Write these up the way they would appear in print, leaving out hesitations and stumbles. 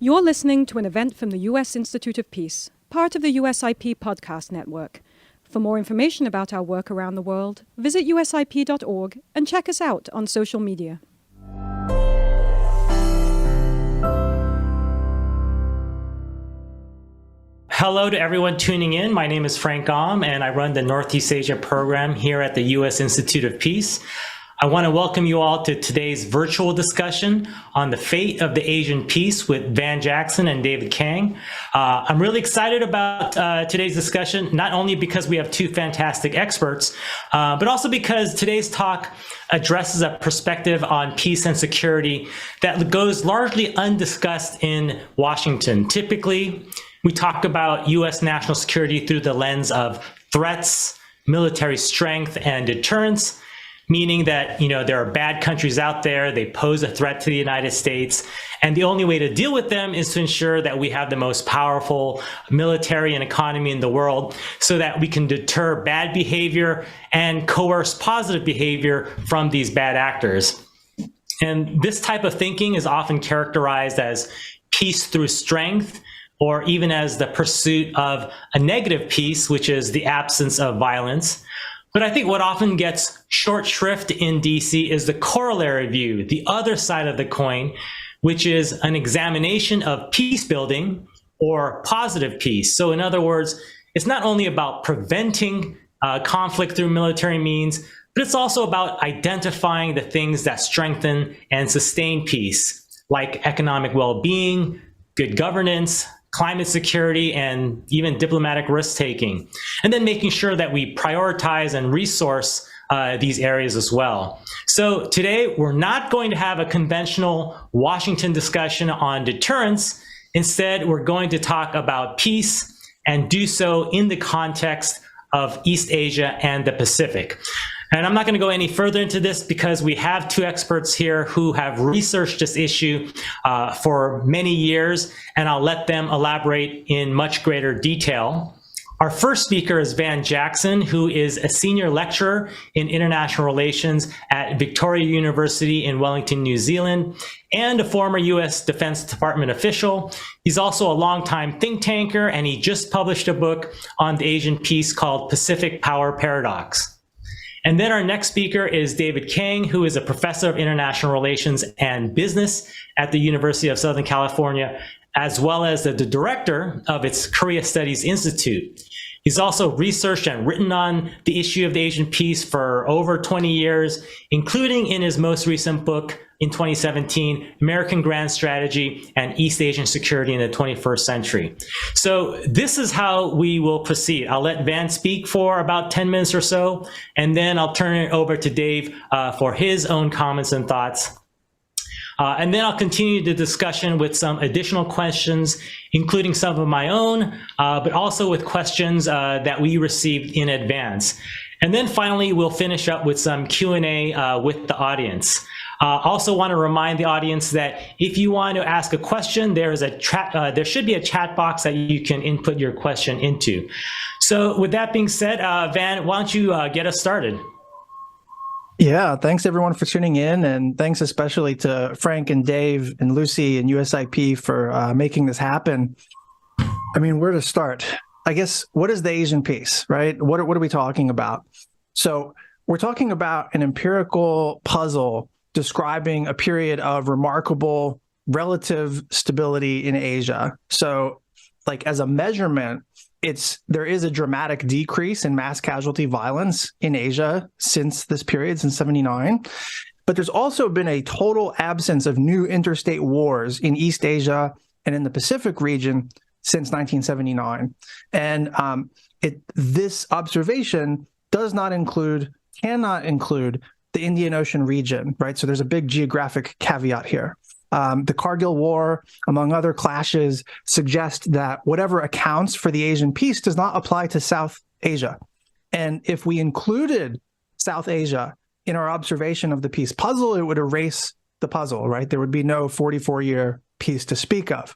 You're listening to an event from the U.S. Institute of Peace, part of the USIP podcast network. For more information about our work around the world, visit usip.org and check us out on social media. Hello to everyone tuning in. My name is Frank Gom, and I run the Northeast Asia program here at the U.S. Institute of Peace. I want to welcome you all to today's virtual discussion on the fate of the Asian peace with Van Jackson and David Kang. I'm really excited about today's discussion, not only because we have two fantastic experts, but also because today's talk addresses a perspective on peace and security that goes largely undiscussed in Washington. Typically, we talk about U.S. national security through the lens of threats, military strength, and deterrence, meaning that, there are bad countries out there, they pose a threat to the United States, and the only way to deal with them is to ensure that we have the most powerful military and economy in the world so that we can deter bad behavior and coerce positive behavior from these bad actors. And this type of thinking is often characterized as peace through strength, or even as the pursuit of a negative peace, which is the absence of violence. But I think what often gets short shrift in DC is the corollary view, the other side of the coin, which is an examination of peace building or positive peace. So in other words, it's not only about preventing conflict through military means, but it's also about identifying the things that strengthen and sustain peace, like economic well-being, good governance, climate security, and even diplomatic risk-taking, and then making sure that we prioritize and resource these areas as well. So today, we're not going to have a conventional Washington discussion on deterrence. Instead, we're going to talk about peace and do so in the context of East Asia and the Pacific. And I'm not going to go any further into this because we have two experts here who have researched this issue for many years, and I'll let them elaborate in much greater detail. Our first speaker is Van Jackson, who is a senior lecturer in international relations at Victoria University in Wellington, New Zealand, and a former U.S. Defense Department official. He's also a longtime think tanker, and he just published a book on the Asian peace called Pacific Power Paradox. And then our next speaker is David Kang, who is a professor of international relations and business at the University of Southern California, as well as the director of its Korea Studies Institute. He's also researched and written on the issue of the Asian peace for over 20 years, including in his most recent book in 2017, American Grand Strategy and East Asian Security in the 21st Century. So this is how we will proceed. I'll let Van speak for about 10 minutes or so, and then I'll turn it over to Dave for his own comments and thoughts. And then I'll continue the discussion with some additional questions, including some of my own, but also with questions that we received in advance. And then finally, we'll finish up with some Q&A with the audience. Also want to remind the audience that if you want to ask a question, there should be a chat box that you can input your question into. So with that being said, Van, why don't you get us started? Yeah, thanks everyone for tuning in, and thanks especially to Frank and Dave and Lucy and USIP for making this happen. I mean, where to start? I guess, what is the Asian peace, right? What are we talking about? So we're talking about an empirical puzzle describing a period of remarkable relative stability in Asia. So like as a measurement, there is a dramatic decrease in mass casualty violence in Asia since this period, since 1979. But there's also been a total absence of new interstate wars in East Asia and in the Pacific region since 1979. And this observation cannot include the Indian Ocean region, right? So there's a big geographic caveat here. The Kargil War, among other clashes, suggest that whatever accounts for the Asian peace does not apply to South Asia. And if we included South Asia in our observation of the peace puzzle, it would erase the puzzle, right? There would be no 44-year peace to speak of.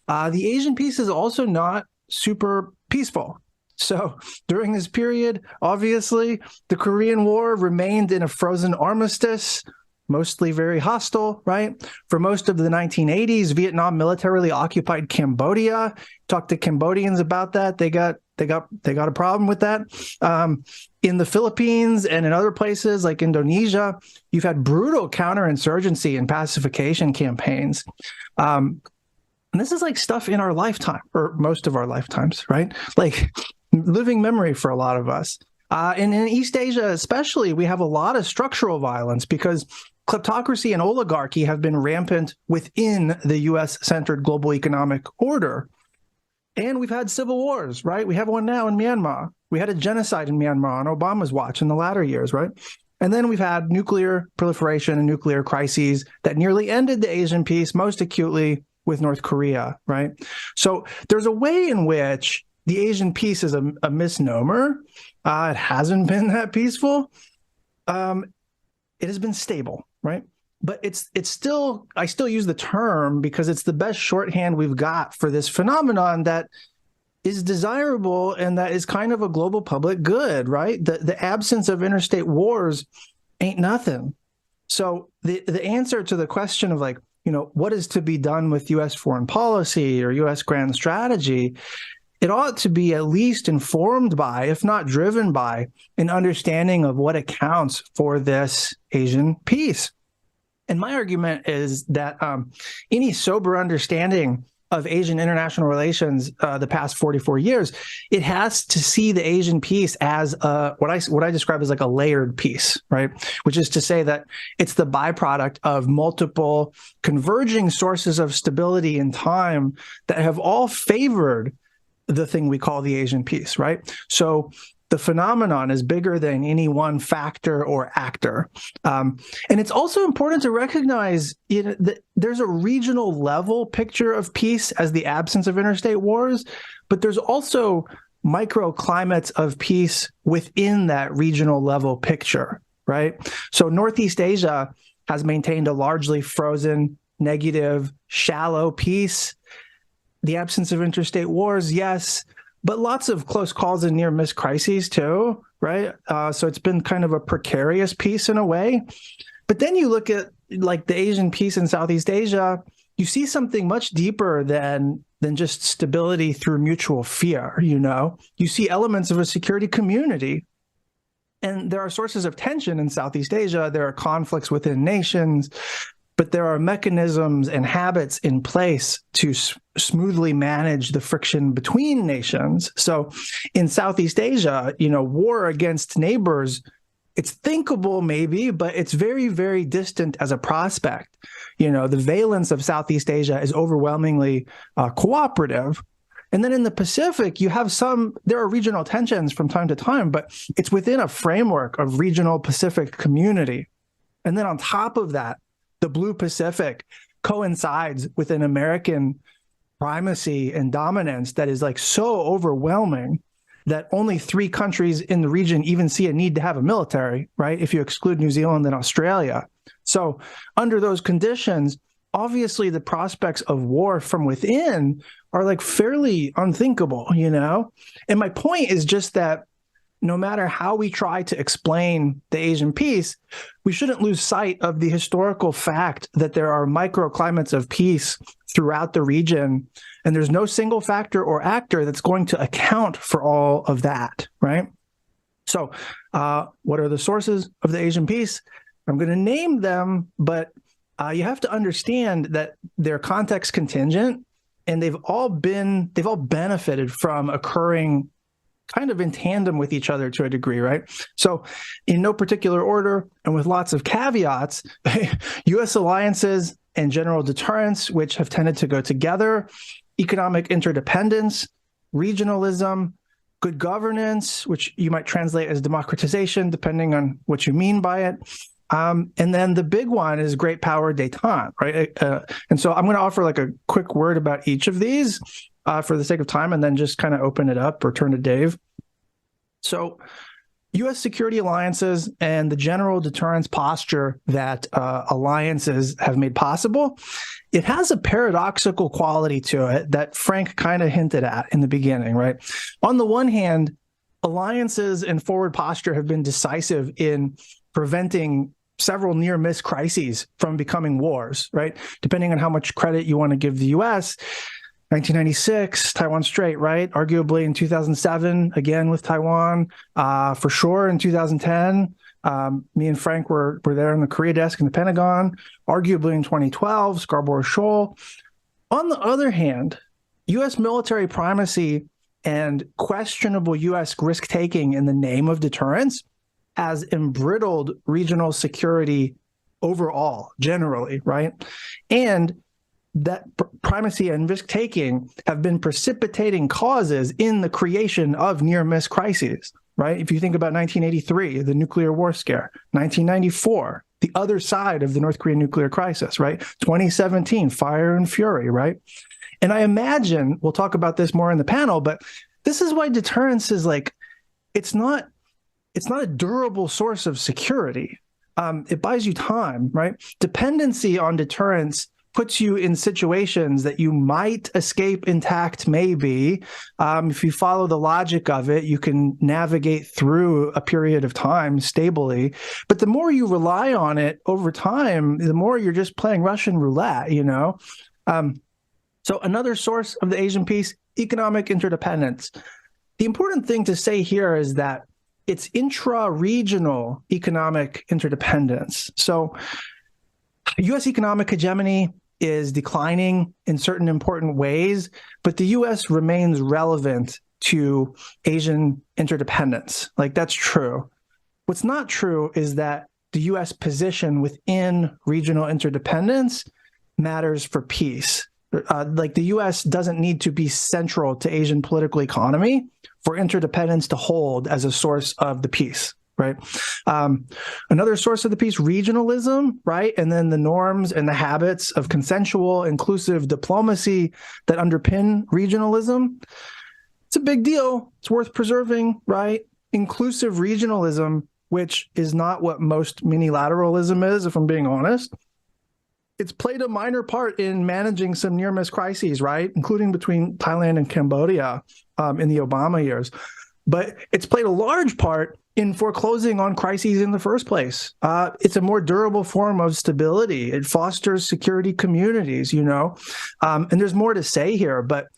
The Asian peace is also not super peaceful. So during this period, obviously, the Korean War remained in a frozen armistice. mostly very hostile, right? For most of the 1980s, Vietnam militarily occupied Cambodia. Talk to Cambodians about that. They got a problem with that. In the Philippines and in other places like Indonesia, you've had brutal counterinsurgency and pacification campaigns. And this is like stuff in our lifetime, or most of our lifetimes, right? Like living memory for a lot of us. And in East Asia especially, we have a lot of structural violence because kleptocracy and oligarchy have been rampant within the U.S.-centered global economic order. And we've had civil wars, right? We have one now in Myanmar. We had a genocide in Myanmar on Obama's watch in the latter years, right? And then we've had nuclear proliferation and nuclear crises that nearly ended the Asian peace, most acutely with North Korea, right? So there's a way in which the Asian peace is a misnomer. It hasn't been that peaceful. It has been stable, right? But it's still, I still use the term because it's the best shorthand we've got for this phenomenon that is desirable and that is kind of a global public good, right? The absence of interstate wars ain't nothing. So the answer to the question of like, what is to be done with U.S. foreign policy or U.S. grand strategy, it ought to be at least informed by, if not driven by, an understanding of what accounts for this Asian peace. And my argument is that any sober understanding of Asian international relations the past 44 years, it has to see the Asian peace as what I describe as like a layered peace, right? Which is to say that it's the byproduct of multiple converging sources of stability in time that have all favored the thing we call the Asian peace, right? So the phenomenon is bigger than any one factor or actor. And it's also important to recognize that there's a regional level picture of peace as the absence of interstate wars, but there's also microclimates of peace within that regional level picture, right? So Northeast Asia has maintained a largely frozen, negative, shallow peace. The absence of interstate wars, yes, but lots of close calls and near miss crises too, right? So it's been kind of a precarious peace in a way. But then you look at like the Asian peace in Southeast Asia, you see something much deeper than just stability through mutual fear, You see elements of a security community. And there are sources of tension in Southeast Asia. There are conflicts within nations. But there are mechanisms and habits in place to smoothly manage the friction between nations. So in Southeast Asia, war against neighbors, it's thinkable maybe, but it's very, very distant as a prospect. The valence of Southeast Asia is overwhelmingly cooperative. And then in the Pacific, there are regional tensions from time to time, but it's within a framework of regional Pacific community. And then on top of that, the Blue Pacific coincides with an American primacy and dominance that is like so overwhelming that only 3 countries in the region even see a need to have a military, right? If you exclude New Zealand and Australia. So under those conditions, obviously the prospects of war from within are like fairly unthinkable, And my point is just that no matter how we try to explain the Asian peace, we shouldn't lose sight of the historical fact that there are microclimates of peace throughout the region, and there's no single factor or actor that's going to account for all of that, right? So what are the sources of the Asian peace? I'm going to name them, but you have to understand that they're context contingent, and they've all benefited from occurring kind of in tandem with each other to a degree, right? So in no particular order and with lots of caveats, U.S. alliances and general deterrence, which have tended to go together, economic interdependence, regionalism, good governance, which you might translate as democratization, depending on what you mean by it. And then the big one is great power détente, right? And so I'm going to offer like a quick word about each of these for the sake of time, and then just kind of open it up or turn to Dave. So U.S. security alliances and the general deterrence posture that alliances have made possible, it has a paradoxical quality to it that Frank kind of hinted at in the beginning, right? On the one hand, alliances and forward posture have been decisive in preventing several near-miss crises from becoming wars, right? Depending on how much credit you want to give the U.S., 1996, Taiwan Strait, right? Arguably in 2007, again with Taiwan. For sure in 2010, me and Frank were there on the Korea desk in the Pentagon. Arguably in 2012, Scarborough Shoal. On the other hand, U.S. military primacy and questionable U.S. risk-taking in the name of deterrence has embrittled regional security overall, generally, right? And that primacy and risk-taking have been precipitating causes in the creation of near-miss crises, right? If you think about 1983, the nuclear war scare, 1994, the other side of the North Korean nuclear crisis, right? 2017, fire and fury, right? And I imagine, we'll talk about this more in the panel, but this is why deterrence is like, it's not a durable source of security. It buys you time, right? Dependency on deterrence puts you in situations that you might escape intact, maybe. If you follow the logic of it, you can navigate through a period of time stably. But the more you rely on it over time, the more you're just playing Russian roulette, you know? So another source of the Asian peace, economic interdependence. The important thing to say here is that it's intra-regional economic interdependence. So U.S. economic hegemony is declining in certain important ways, but the U.S. remains relevant to Asian interdependence. Like, that's true. What's not true is that the U.S. position within regional interdependence matters for peace. Like, the U.S. doesn't need to be central to Asian political economy for interdependence to hold as a source of the peace. Right. Another source of the peace, regionalism, right? And then the norms and the habits of consensual, inclusive diplomacy that underpin regionalism. It's a big deal. It's worth preserving, right? Inclusive regionalism, which is not what most minilateralism is, if I'm being honest. It's played a minor part in managing some near-miss crises, right? Including between Thailand and Cambodia in the Obama years. But it's played a large part in foreclosing on crises in the first place. It's a more durable form of stability. It fosters security communities, you know, and there's more to say here, but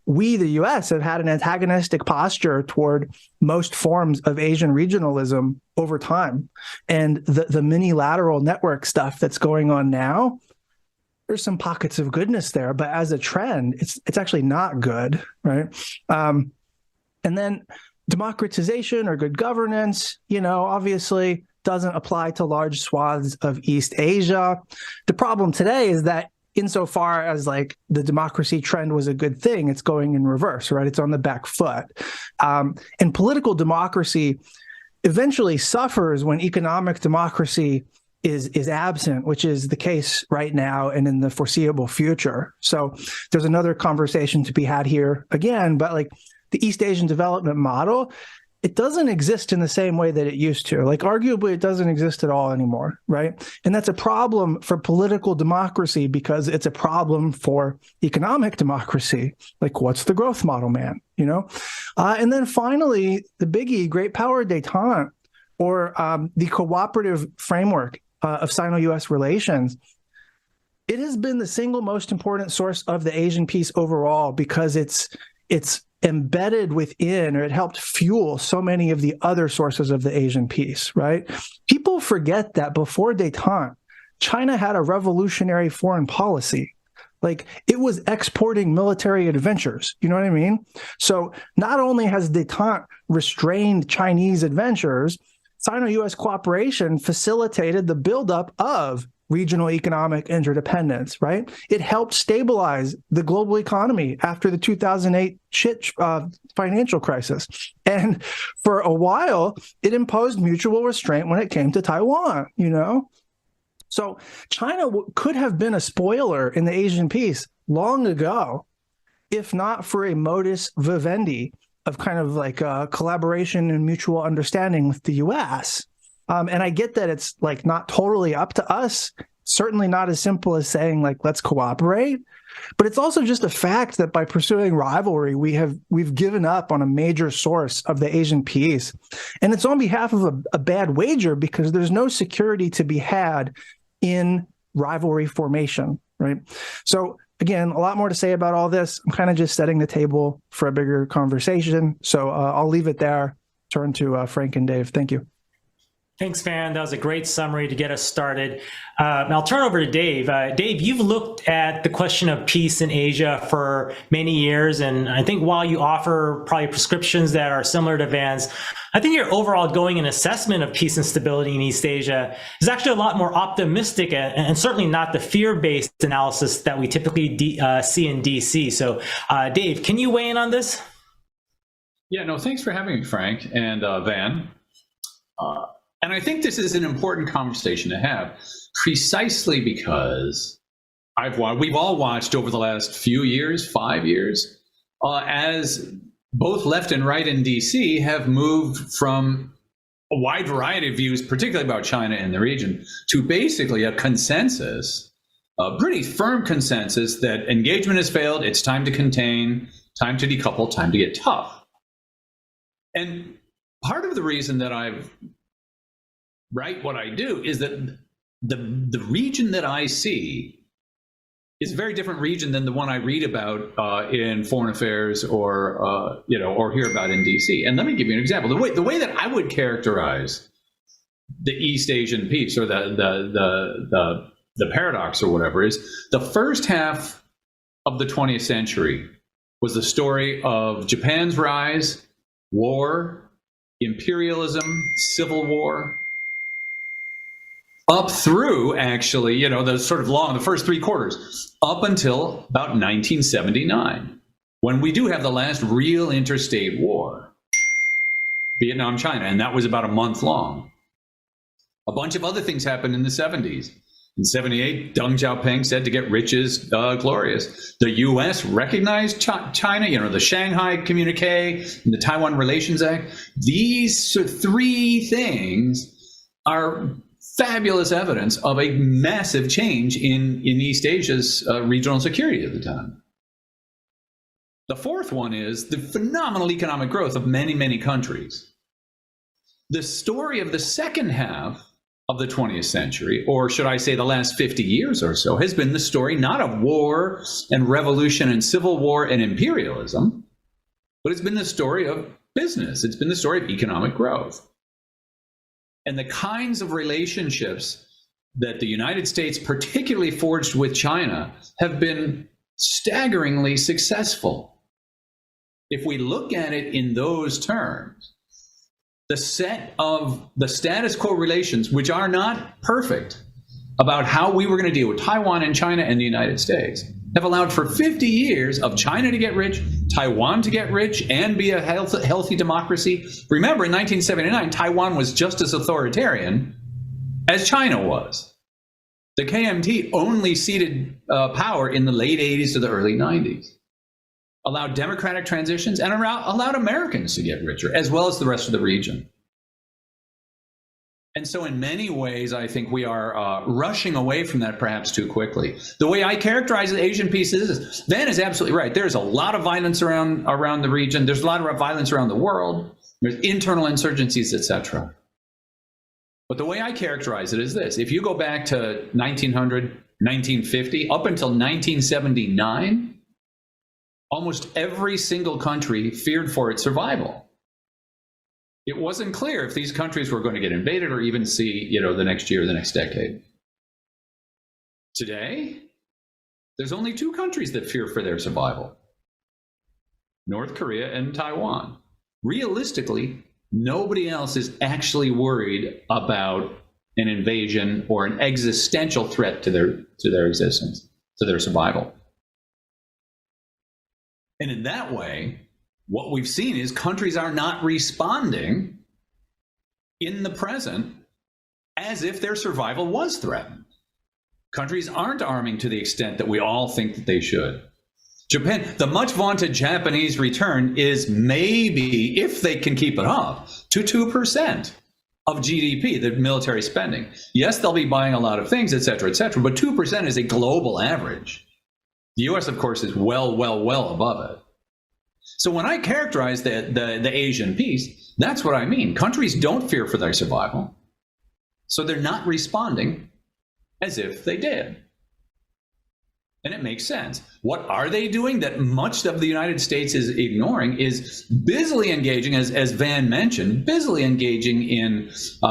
we, the U.S., have had an antagonistic posture toward most forms of Asian regionalism over time. And the minilateral network stuff that's going on now, there's some pockets of goodness there, but as a trend, it's actually not good, right? And then democratization or good governance, you know, obviously doesn't apply to large swaths of East Asia. The problem today is that insofar as like the democracy trend was a good thing, it's going in reverse, right? It's on the back foot. And political democracy eventually suffers when economic democracy is absent, which is the case right now and in the foreseeable future. So there's another conversation to be had here again, but like, the East Asian development model, it doesn't exist in the same way that it used to. Like, arguably, it doesn't exist at all anymore, right? And that's a problem for political democracy because it's a problem for economic democracy. Like, what's the growth model, man? You know? And then finally, the biggie, great power détente, or the cooperative framework of Sino-U.S. relations. It has been the single most important source of the Asian peace overall because it's embedded within, or it helped fuel so many of the other sources of the Asian peace, right? People forget that before détente, China had a revolutionary foreign policy. Like, it was exporting military adventures. You know what I mean? So not only has détente restrained Chinese adventures, Sino-U.S. cooperation facilitated the buildup of regional economic interdependence, right? It helped stabilize the global economy after the 2008 financial crisis. And for a while, it imposed mutual restraint when it came to Taiwan, you know? So China could have been a spoiler in the Asian peace long ago, if not for a modus vivendi of kind of like collaboration and mutual understanding with the U.S. And I get that it's like not totally up to us certainly not as simple as saying, like, let's cooperate. But it's also just a fact that by pursuing rivalry, we've given up on a major source of the Asian peace. And it's on behalf of a bad wager, because there's no security to be had in rivalry formation, right? So again, a lot more to say about all this. I'm kind of just setting the table for a bigger conversation. So I'll leave it there. Turn to Frank and Dave. Thank you. Thanks, Van. That was a great summary to get us started. I'll turn over to Dave. Dave, you've looked at the question of peace in Asia for many years, and I think while you offer probably prescriptions that are similar to Van's, I think your overall going and assessment of peace and stability in East Asia is actually a lot more optimistic and certainly not the fear-based analysis that we typically see in DC. So, Dave, can you weigh in on this? Yeah, no, thanks for having me, Frank and Van. And I think this is an important conversation to have, precisely because we've all watched over the last few years, 5 years, as both left and right in DC have moved from a wide variety of views, particularly about China and the region, to basically a consensus, a pretty firm consensus that engagement has failed, it's time to contain, time to decouple, time to get tough. And part of the reason that I've write what I do is that the region that I see is a very different region than the one I read about in foreign affairs or hear about in DC. And let me give you an example. The way that I would characterize the East Asian peace, or the paradox or whatever, is the first half of the 20th century was the story of Japan's rise, war, imperialism, civil war, up through, actually, the first 3 quarters, up until about 1979, when we do have the last real interstate war, Vietnam, China, and that was about a month long. A bunch of other things happened in the 70s. In 78, Deng Xiaoping said to get rich is glorious. The U.S. recognized China, the Shanghai Communique and the Taiwan Relations Act. These 3 things are fabulous evidence of a massive change in East Asia's regional security at the time. The fourth one is the phenomenal economic growth of many, many countries. The story of the second half of the 20th century, or should I say the last 50 years or so, has been the story not of war and revolution and civil war and imperialism, but it's been the story of business. It's been the story of economic growth. And the kinds of relationships that the United States particularly forged with China have been staggeringly successful. If we look at it in those terms, the set of the status quo relations, which are not perfect, about how we were going to deal with Taiwan and China and the United States, have allowed for 50 years of China to get rich, Taiwan to get rich, and be a healthy democracy. Remember, in 1979, Taiwan was just as authoritarian as China was. The KMT only ceded power in the late 80s to the early 90s, allowed democratic transitions, and allowed Americans to get richer, as well as the rest of the region. And so in many ways, I think we are rushing away from that perhaps too quickly. The way I characterize the Asian peace is, Van is absolutely right. There's a lot of violence around the region. There's a lot of violence around the world. There's internal insurgencies, etc. But the way I characterize it is this. If you go back to 1900, 1950, up until 1979, almost every single country feared for its survival. It wasn't clear if these countries were going to get invaded or even see, the next year or the next decade. Today, there's only 2 countries that fear for their survival: North Korea and Taiwan. Realistically, nobody else is actually worried about an invasion or an existential threat to their existence, to their survival. And in that way, what we've seen is countries are not responding in the present as if their survival was threatened. Countries aren't arming to the extent that we all think that they should. Japan, the much vaunted Japanese return is maybe, if they can keep it up, to 2% of GDP, the military spending. Yes, they'll be buying a lot of things, et cetera, but 2% is a global average. The US, of course, is well above it. So when I characterize the Asian piece, that's what I mean. Countries don't fear for their survival, so they're not responding as if they did. And it makes sense. What are they doing that much of the United States is ignoring is busily engaging, as Van mentioned, busily engaging in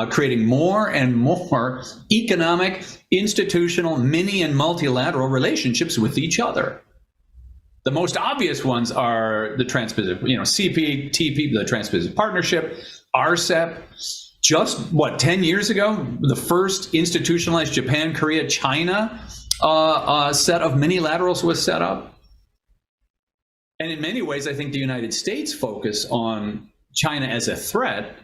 creating more and more economic, institutional, mini and multilateral relationships with each other. The most obvious ones are the Trans-Pacific, CP, TP, the Trans-Pacific Partnership, RCEP. Just 10 years ago, the first institutionalized Japan, Korea, China set of minilaterals was set up. And in many ways, I think the United States focus on China as a threat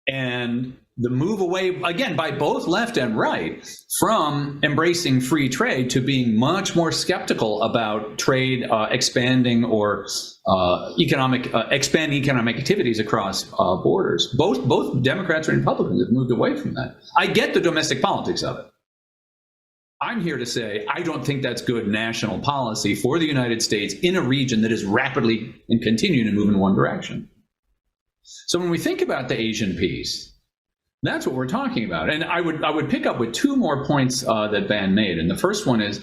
and the move away, again, by both left and right, from embracing free trade to being much more skeptical about trade expanding or expanding economic activities across borders. Both Democrats and Republicans have moved away from that. I get the domestic politics of it. I'm here to say I don't think that's good national policy for the United States in a region that is rapidly and continuing to move in one direction. So when we think about the Asian piece, that's what we're talking about. And I would pick up with two more points that Van made. And the first one is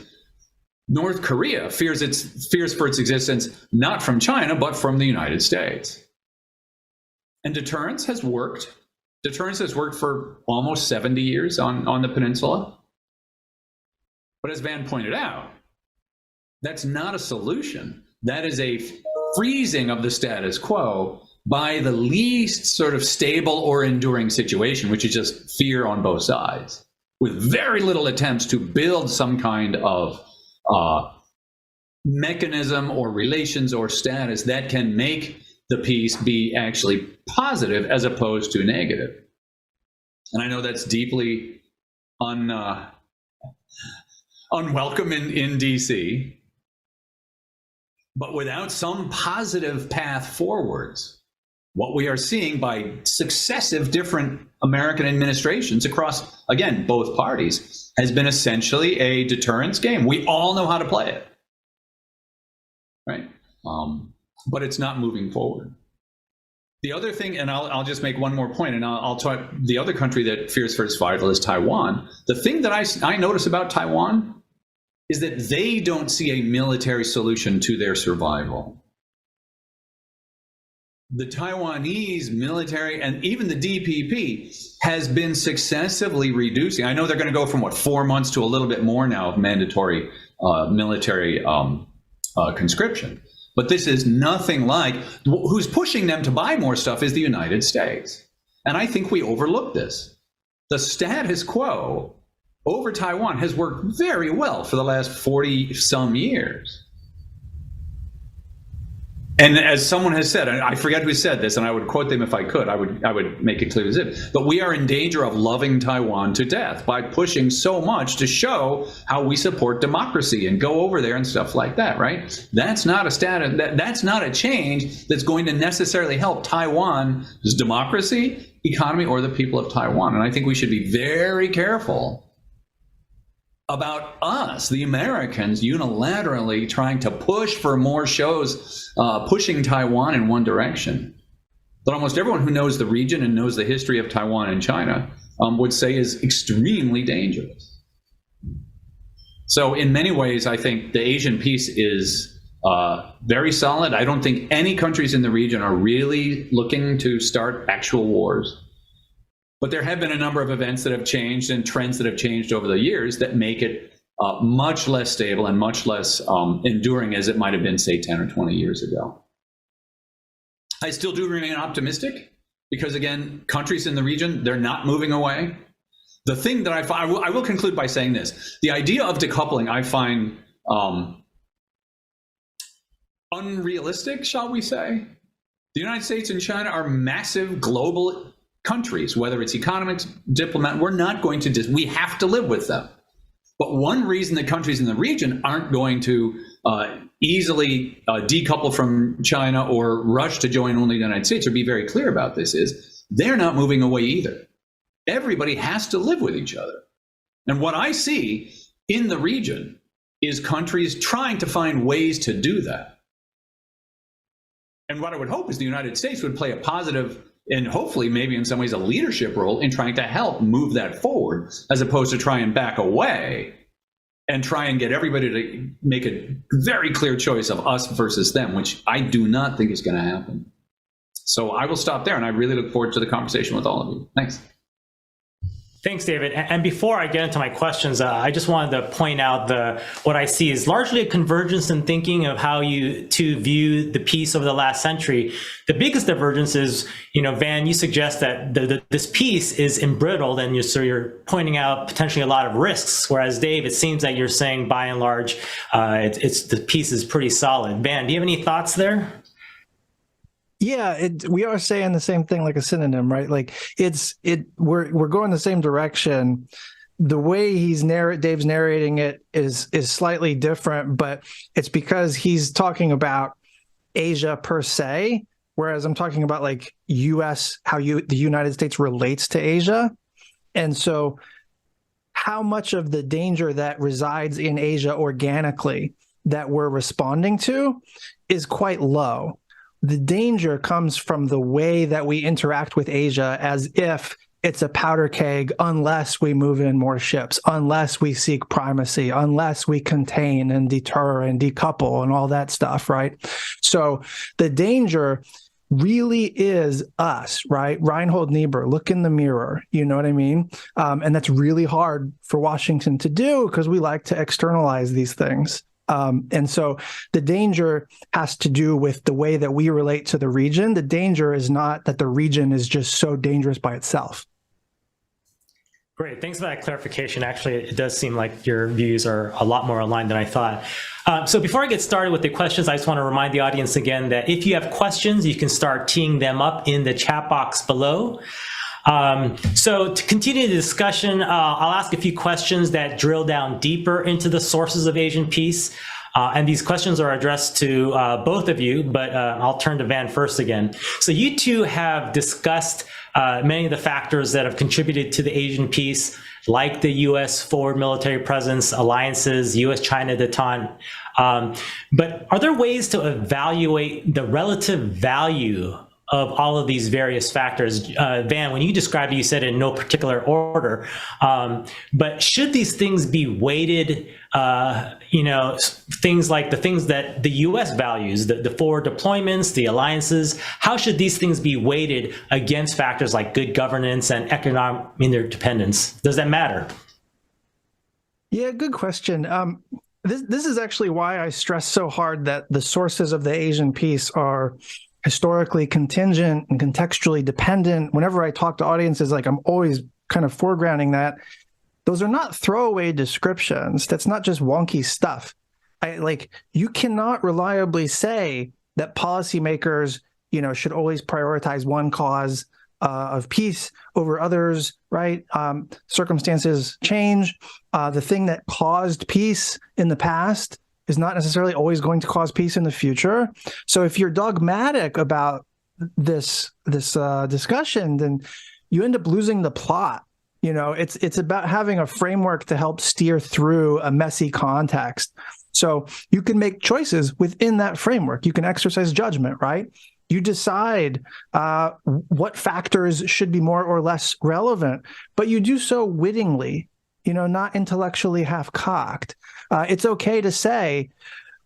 North Korea fears for its existence not from China, but from the United States. And deterrence has worked. Deterrence has worked for almost 70 years on the peninsula. But as Van pointed out, that's not a solution. That is a freezing of the status quo by the least sort of stable or enduring situation, which is just fear on both sides, with very little attempts to build some kind of mechanism or relations or status that can make the peace be actually positive as opposed to negative. And I know that's deeply unwelcome in DC, but without some positive path forwards, what we are seeing by successive different American administrations across, again, both parties, has been essentially a deterrence game. We all know how to play it, right? But it's not moving forward. The other thing, and I'll just make one more point, and I'll talk, the other country that fears for its survival is Taiwan. The thing that I notice about Taiwan is that they don't see a military solution to their survival. The Taiwanese military and even the DPP has been successively reducing. I know they're going to go from 4 months to a little bit more now of mandatory military conscription. But this is nothing like, who's pushing them to buy more stuff is the United States. And I think we overlook this. The status quo over Taiwan has worked very well for the last 40 some years. And as someone has said, I forget who said this, and I would quote them if I could, I would make it clear as it, but we are in danger of loving Taiwan to death by pushing so much to show how we support democracy and go over there and stuff like that, right? That's not a status, that's not a change that's going to necessarily help Taiwan's democracy, economy, or the people of Taiwan. And I think we should be very careful about us, the Americans, unilaterally trying to push for more shows, pushing Taiwan in one direction. But almost everyone who knows the region and knows the history of Taiwan and China would say is extremely dangerous. So in many ways, I think the Asian piece is very solid. I don't think any countries in the region are really looking to start actual wars. But there have been a number of events that have changed and trends that have changed over the years that make it much less stable and much less enduring as it might have been, say, 10 or 20 years ago. I still do remain optimistic because, again, countries in the region, they're not moving away. The thing that I will conclude by saying this. The idea of decoupling I find unrealistic, shall we say. The United States and China are massive global countries, whether it's economics, diplomat, we're not going to, we have to live with them. But one reason that countries in the region aren't going to easily decouple from China or rush to join only the United States or be very clear about this is they're not moving away either. Everybody has to live with each other. And what I see in the region is countries trying to find ways to do that. And what I would hope is the United States would play a positive and hopefully maybe in some ways a leadership role in trying to help move that forward, as opposed to try and back away and try and get everybody to make a very clear choice of us versus them, which I do not think is going to happen. So I will stop there, and I really look forward to the conversation with all of you. Thanks. Thanks, David. And before I get into my questions, I just wanted to point out what I see is largely a convergence in thinking of how you two view the peace over the last century. The biggest divergence is, Van, you suggest that this peace is embrittled, and you're pointing out potentially a lot of risks. Whereas Dave, it seems that you're saying by and large, the peace is pretty solid. Van, do you have any thoughts there? Yeah, we are saying the same thing, like a synonym, right? Like we're going the same direction. The way Dave's narrating it is slightly different, but it's because he's talking about Asia per se, whereas I'm talking about like U.S., the United States relates to Asia. And so how much of the danger that resides in Asia organically that we're responding to is quite low. The danger comes from the way that we interact with Asia as if it's a powder keg, unless we move in more ships, unless we seek primacy, unless we contain and deter and decouple and all that stuff, right? So the danger really is us, right? Reinhold Niebuhr, look in the mirror, you know what I mean? And that's really hard for Washington to do because we like to externalize these things. And so the danger has to do with the way that we relate to the region. The danger is not that the region is just so dangerous by itself. Great. Thanks for that clarification. Actually, it does seem like your views are a lot more aligned than I thought. So before I get started with the questions, I just want to remind the audience again that if you have questions, you can start teeing them up in the chat box below. So to continue the discussion, I'll ask a few questions that drill down deeper into the sources of Asian peace. And these questions are addressed to both of you, but I'll turn to Van first again. So you two have discussed many of the factors that have contributed to the Asian peace, like the U.S. forward military presence, alliances, U.S.-China détente. But are there ways to evaluate the relative value of all of these various factors? Van, when you described it, you said in no particular order, but should these things be weighted, things like the things that the U.S. values, the forward deployments, the alliances, how should these things be weighted against factors like good governance and economic interdependence? Does that matter? Yeah, good question. This is actually why I stress so hard that the sources of the Asian peace are historically contingent and contextually dependent. Whenever I talk to audiences, I'm always kind of foregrounding that. Those are not throwaway descriptions. That's not just wonky stuff. You cannot reliably say that policymakers, should always prioritize one cause of peace over others, right? Circumstances change. The thing that caused peace in the past is not necessarily always going to cause peace in the future. So if you're dogmatic about this discussion, then you end up losing the plot. It's about having a framework to help steer through a messy context. So you can make choices within that framework. You can exercise judgment, right? You decide what factors should be more or less relevant, but you do so wittingly, not intellectually half-cocked. It's okay to say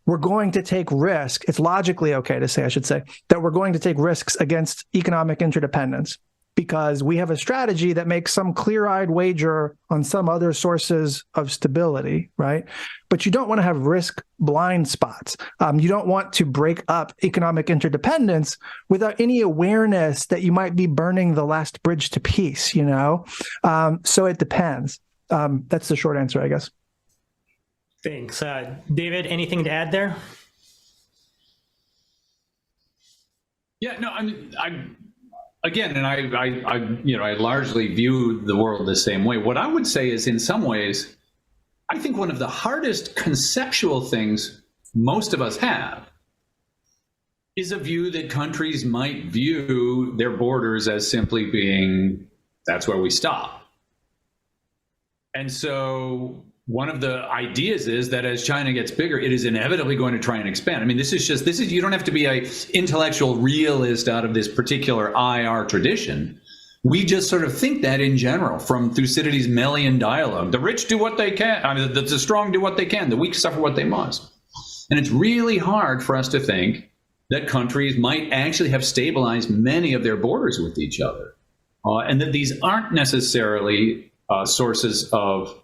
we're going to take risk. It's logically okay to say, I should say, that we're going to take risks against economic interdependence because we have a strategy that makes some clear-eyed wager on some other sources of stability, right? But you don't want to have risk blind spots. You don't want to break up economic interdependence without any awareness that you might be burning the last bridge to peace, So it depends. That's the short answer, I guess. Thanks. David, anything to add there? Yeah, no, I largely view the world the same way. What I would say is, in some ways, I think one of the hardest conceptual things most of us have is a view that countries might view their borders as simply being That's where we stop. And so one of the ideas is that as China gets bigger, it is inevitably going to try and expand. I mean, this is you don't have to be an intellectual realist out of this particular IR tradition. We just sort of think that in general from Thucydides' Melian dialogue. The rich do what they can. I mean, the strong do what they can. The weak suffer what they must. And it's really hard for us to think that countries might actually have stabilized many of their borders with each other. And that these aren't necessarily sources of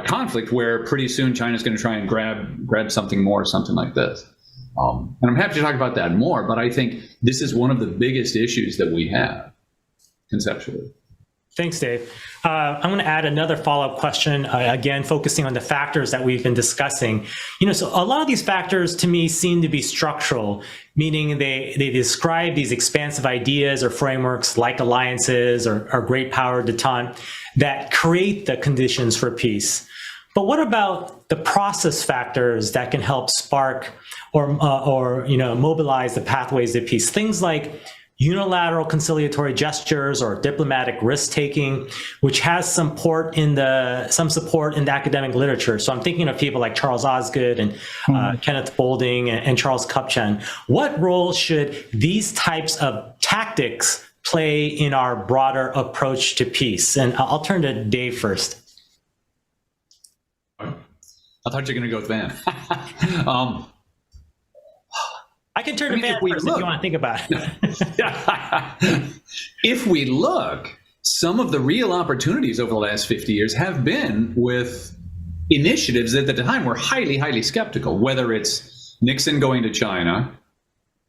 conflict where pretty soon China's going to try and grab something more, something like this. And I'm happy to talk about that more, but I think this is one of the biggest issues that we have conceptually. Thanks, Dave. I'm going to add another follow-up question, again, focusing on the factors that we've been discussing. So a lot of these factors to me seem to be structural, meaning they describe these expansive ideas or frameworks like alliances or great power détente that create the conditions for peace. But what about the process factors that can help spark or mobilize the pathways to peace? Things like unilateral conciliatory gestures or diplomatic risk-taking, which has some support in the academic literature. So I'm thinking of people like Charles Osgood and Kenneth Boulding and Charles Kupchan. What role should these types of tactics play in our broader approach to peace? And I'll turn to Dave first. I thought you were going to go with Van. I can turn to Van first if you want to think about it. If we look, some of the real opportunities over the last 50 years have been with initiatives that at the time were highly, highly skeptical, whether it's Nixon going to China,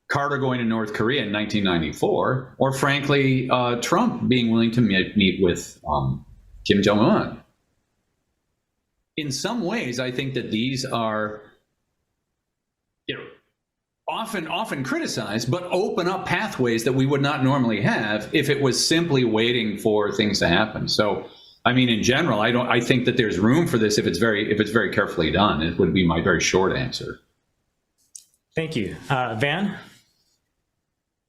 Carter going to North Korea in 1994, or frankly, Trump being willing to meet with Kim Jong-un. In some ways, I think that these are, often criticized, but open up pathways that we would not normally have if it was simply waiting for things to happen. So, I mean, in general, I think that there's room for this if it's very carefully done. It would be my very short answer. Thank you. Van?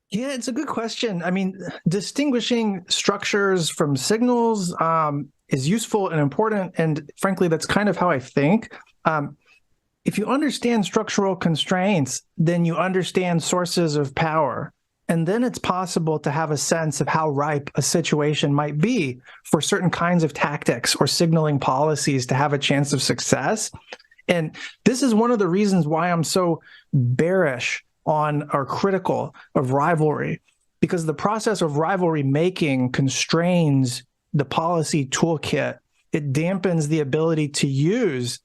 Yeah, it's a good question. I mean, distinguishing structures from signals is useful and important. And frankly, that's kind of how I think. If you understand structural constraints, then you understand sources of power. And then it's possible to have a sense of how ripe a situation might be for certain kinds of tactics or signaling policies to have a chance of success. And this is one of the reasons why I'm so bearish on or critical of rivalry, because the process of rivalry making constrains the policy toolkit. It dampens the ability to use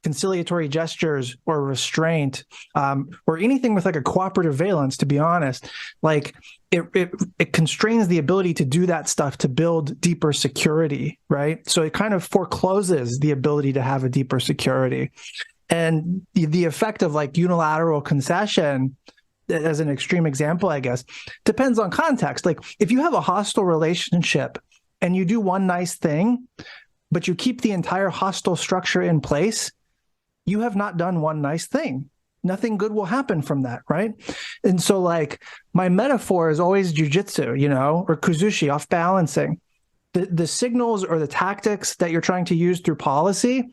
conciliatory gestures or restraint, or anything with like a cooperative valence, to be honest. Like it constrains the ability to do that stuff to build deeper security, right? So it kind of forecloses the ability to have a deeper security. And the effect of like unilateral concession, as an extreme example, I guess, depends on context. Like if you have a hostile relationship and you do one nice thing, but you keep the entire hostile structure in place, you have not done one nice thing. Nothing good will happen from that, right? And so like my metaphor is always jujitsu, or kuzushi, off balancing. The signals or the tactics that you're trying to use through policy,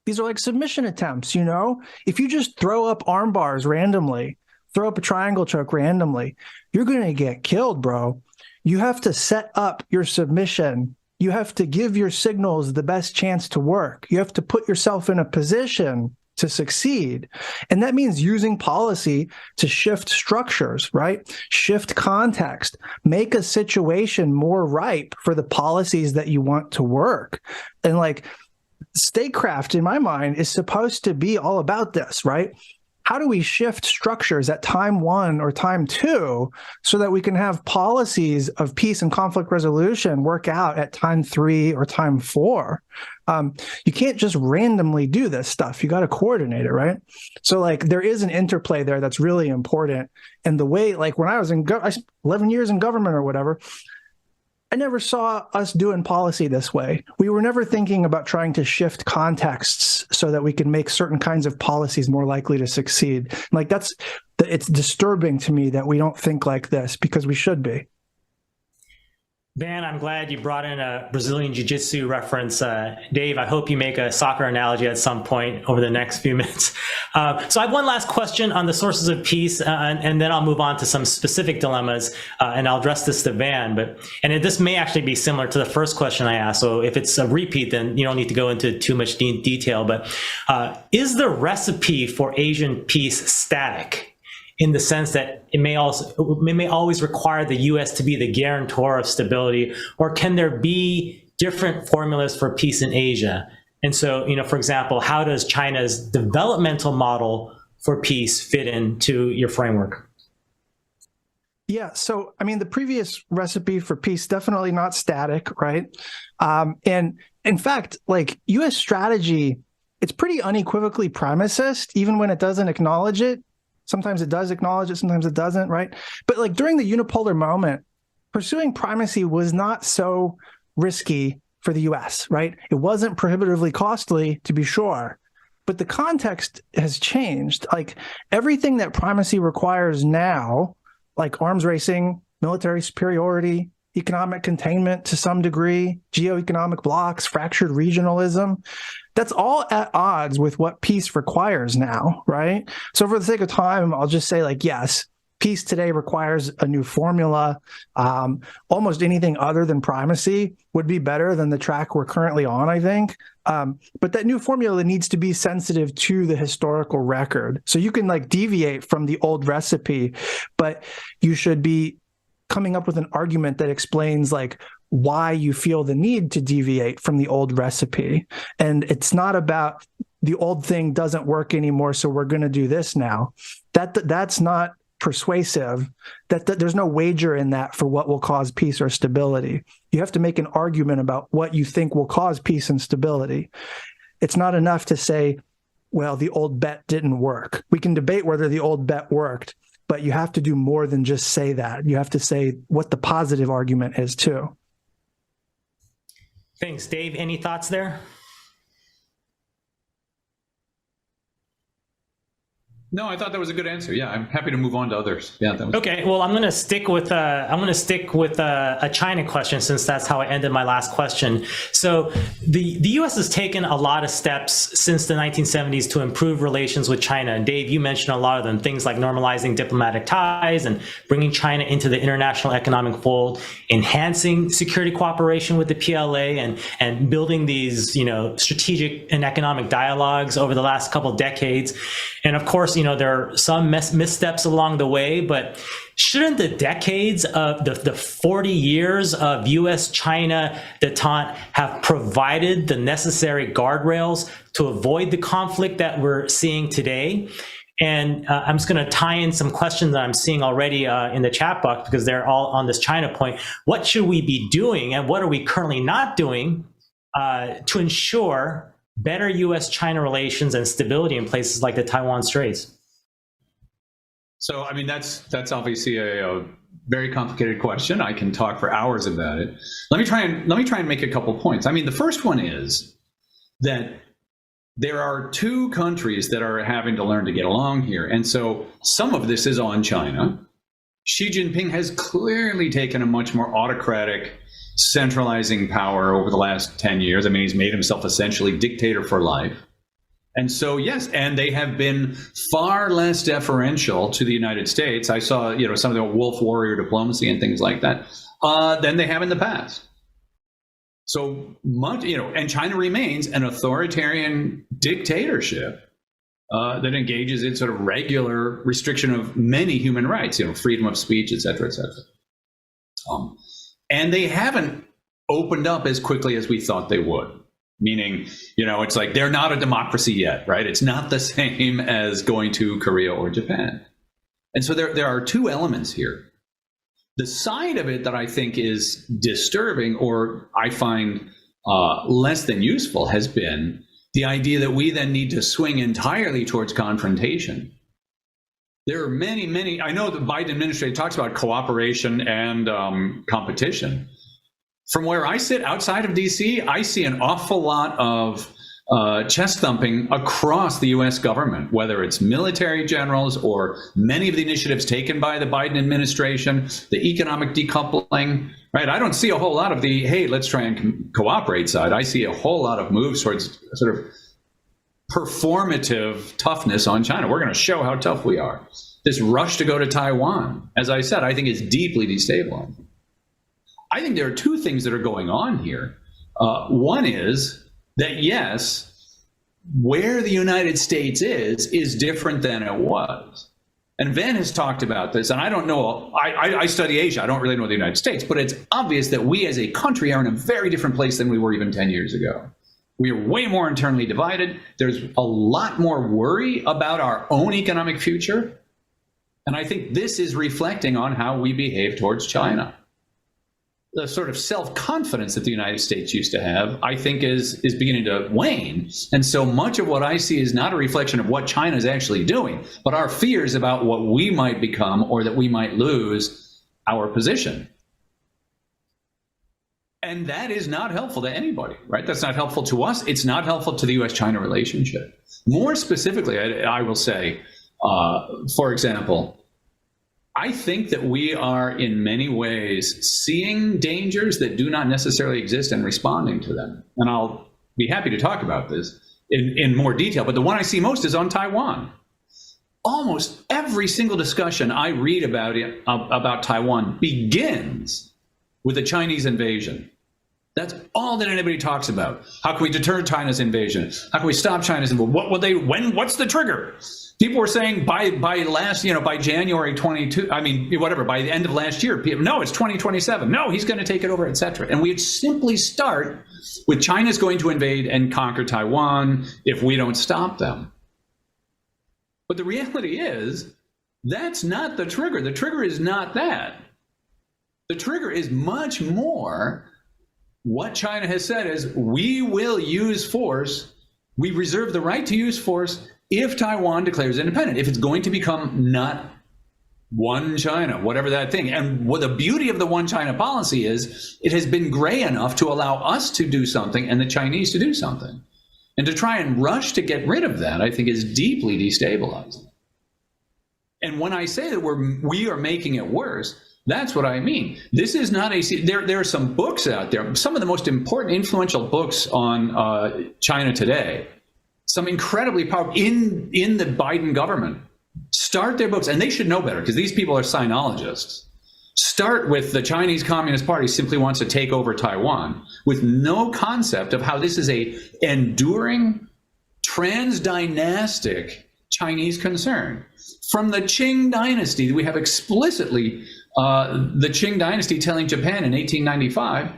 these are like submission attempts, If you just throw up arm bars randomly, throw up a triangle choke randomly, you're going to get killed, bro. You have to set up your submission. You have to give your signals the best chance to work. You have to put yourself in a position to succeed. And that means using policy to shift structures, right? Shift context, make a situation more ripe for the policies that you want to work. And like statecraft, in my mind, is supposed to be all about this, right? How do we shift structures at time 1 or time 2 so that we can have policies of peace and conflict resolution work out at time 3 or time 4? You can't just randomly do this stuff. You got to coordinate it, right? So like there is an interplay there that's really important. And the way, like when I was in 11 years in government or whatever, I never saw us doing policy this way. We were never thinking about trying to shift contexts so that we can make certain kinds of policies more likely to succeed. Like it's disturbing to me that we don't think like this, because we should be. Van, I'm glad you brought in a Brazilian Jiu-Jitsu reference. Dave, I hope you make a soccer analogy at some point over the next few minutes. So I have one last question on the sources of peace, and then I'll move on to some specific dilemmas, and I'll address this to Van. This may actually be similar to the first question I asked, so if it's a repeat, then you don't need to go into too much detail. But is the recipe for Asian peace static, in the sense that it may always require the U.S. to be the guarantor of stability, or can there be different formulas for peace in Asia? And so, for example, how does China's developmental model for peace fit into your framework? Yeah, so the previous recipe for peace, definitely not static, right? And in fact, U.S. strategy, it's pretty unequivocally primacist, even when it doesn't acknowledge it. Sometimes it does acknowledge it, sometimes it doesn't, right? But during the unipolar moment, pursuing primacy was not so risky for the US, right? It wasn't prohibitively costly, to be sure, but the context has changed. Everything that primacy requires now, like arms racing, military superiority, economic containment to some degree, geoeconomic blocks, fractured regionalism, that's all at odds with what peace requires now, right? So for the sake of time, I'll just say yes, peace today requires a new formula. Almost anything other than primacy would be better than the track we're currently on, I think. But that new formula needs to be sensitive to the historical record. So you can deviate from the old recipe, but you should be coming up with an argument that explains why you feel the need to deviate from the old recipe. And it's not about the old thing doesn't work anymore, so we're going to do this now. That's not persuasive. That there's no wager in that for what will cause peace or stability. You have to make an argument about what you think will cause peace and stability. It's not enough to say, well, the old bet didn't work. We can debate whether the old bet worked, but you have to do more than just say that. You have to say what the positive argument is too. Thanks. Dave, any thoughts there? No, I thought that was a good answer. Yeah, I'm happy to move on to others. Yeah. Okay. Well, I'm going to stick with a China question, since that's how I ended my last question. So the U.S. has taken a lot of steps since the 1970s to improve relations with China. And Dave, you mentioned a lot of them, things like normalizing diplomatic ties and bringing China into the international economic fold, enhancing security cooperation with the PLA, and building these strategic and economic dialogues over the last couple of decades. And of course, there are some missteps along the way, but shouldn't the decades of the 40 years of U.S.-China détente have provided the necessary guardrails to avoid the conflict that we're seeing today? And I'm just going to tie in some questions that I'm seeing already in the chat box, because they're all on this China point. What should we be doing, and what are we currently not doing to ensure better U.S.-China relations and stability in places like the Taiwan Straits? So, that's obviously a very complicated question. I can talk for hours about it. Let me try and make a couple points. The first one is that there are two countries that are having to learn to get along here, and so some of this is on China. Xi Jinping has clearly taken a much more autocratic, centralizing power over the last 10 years. He's made himself essentially dictator for life. And so, yes, and they have been far less deferential to the United States. I saw, some of the wolf warrior diplomacy and things like that than they have in the past. So much, and China remains an authoritarian dictatorship that engages in sort of regular restriction of many human rights, freedom of speech, et cetera, et cetera. And they haven't opened up as quickly as we thought they would. Meaning, it's they're not a democracy yet, right? It's not the same as going to Korea or Japan. And so there are two elements here. The side of it that I think is disturbing, or I find less than useful, has been the idea that we then need to swing entirely towards confrontation. There are many, I know the Biden administration talks about cooperation and competition. From where I sit outside of DC, I see an awful lot of chest thumping across the US government, whether it's military generals or many of the initiatives taken by the Biden administration, the economic decoupling, right? I don't see a whole lot of the, hey, let's try and cooperate side. I see a whole lot of moves towards sort of performative toughness on China. We're going to show how tough we are. This rush to go to Taiwan, as I said, I think is deeply destabilizing. I think there are two things that are going on here. One is that, yes, where the United States is different than it was. And Van has talked about this, and I don't know, I study Asia, I don't really know the United States, but it's obvious that we as a country are in a very different place than we were even 10 years ago. We are way more internally divided. There's a lot more worry about our own economic future. And I think this is reflecting on how we behave towards China. The sort of self-confidence that the United States used to have, I think, is beginning to wane. And so much of what I see is not a reflection of what China is actually doing, but our fears about what we might become or that we might lose our position. And that is not helpful to anybody, right? That's not helpful to us. It's not helpful to the U.S.-China relationship. More specifically, I will say, for example, I think that we are in many ways seeing dangers that do not necessarily exist and responding to them. And I'll be happy to talk about this in more detail, but the one I see most is on Taiwan. Almost every single discussion I read about Taiwan begins with a Chinese invasion. That's all that anybody talks about. How can we deter China's invasion? How can we stop China's invasion? What will they, when, what's the trigger? People were saying by January 22, by the end of last year, no, it's 2027. No, he's going to take it over, etc. And we'd simply start with China's going to invade and conquer Taiwan if we don't stop them. But the reality is, that's not the trigger. The trigger is not that. The trigger is much more what China has said is, we will use force. We reserve the right to use force if Taiwan declares independent, if it's going to become not one China, whatever that thing. And what the beauty of the one China policy is, it has been gray enough to allow us to do something and the Chinese to do something. And to try and rush to get rid of that, I think, is deeply destabilizing. And when I say that we are making it worse, that's what I mean. This is not there are some books out there, some of the most important, influential books on China today, some incredibly powerful in the Biden government. Start their books, and they should know better because these people are sinologists. Start with the Chinese Communist Party simply wants to take over Taiwan with no concept of how this is a enduring transdynastic Chinese concern. From the Qing dynasty, we have explicitly the Qing dynasty telling Japan in 1895,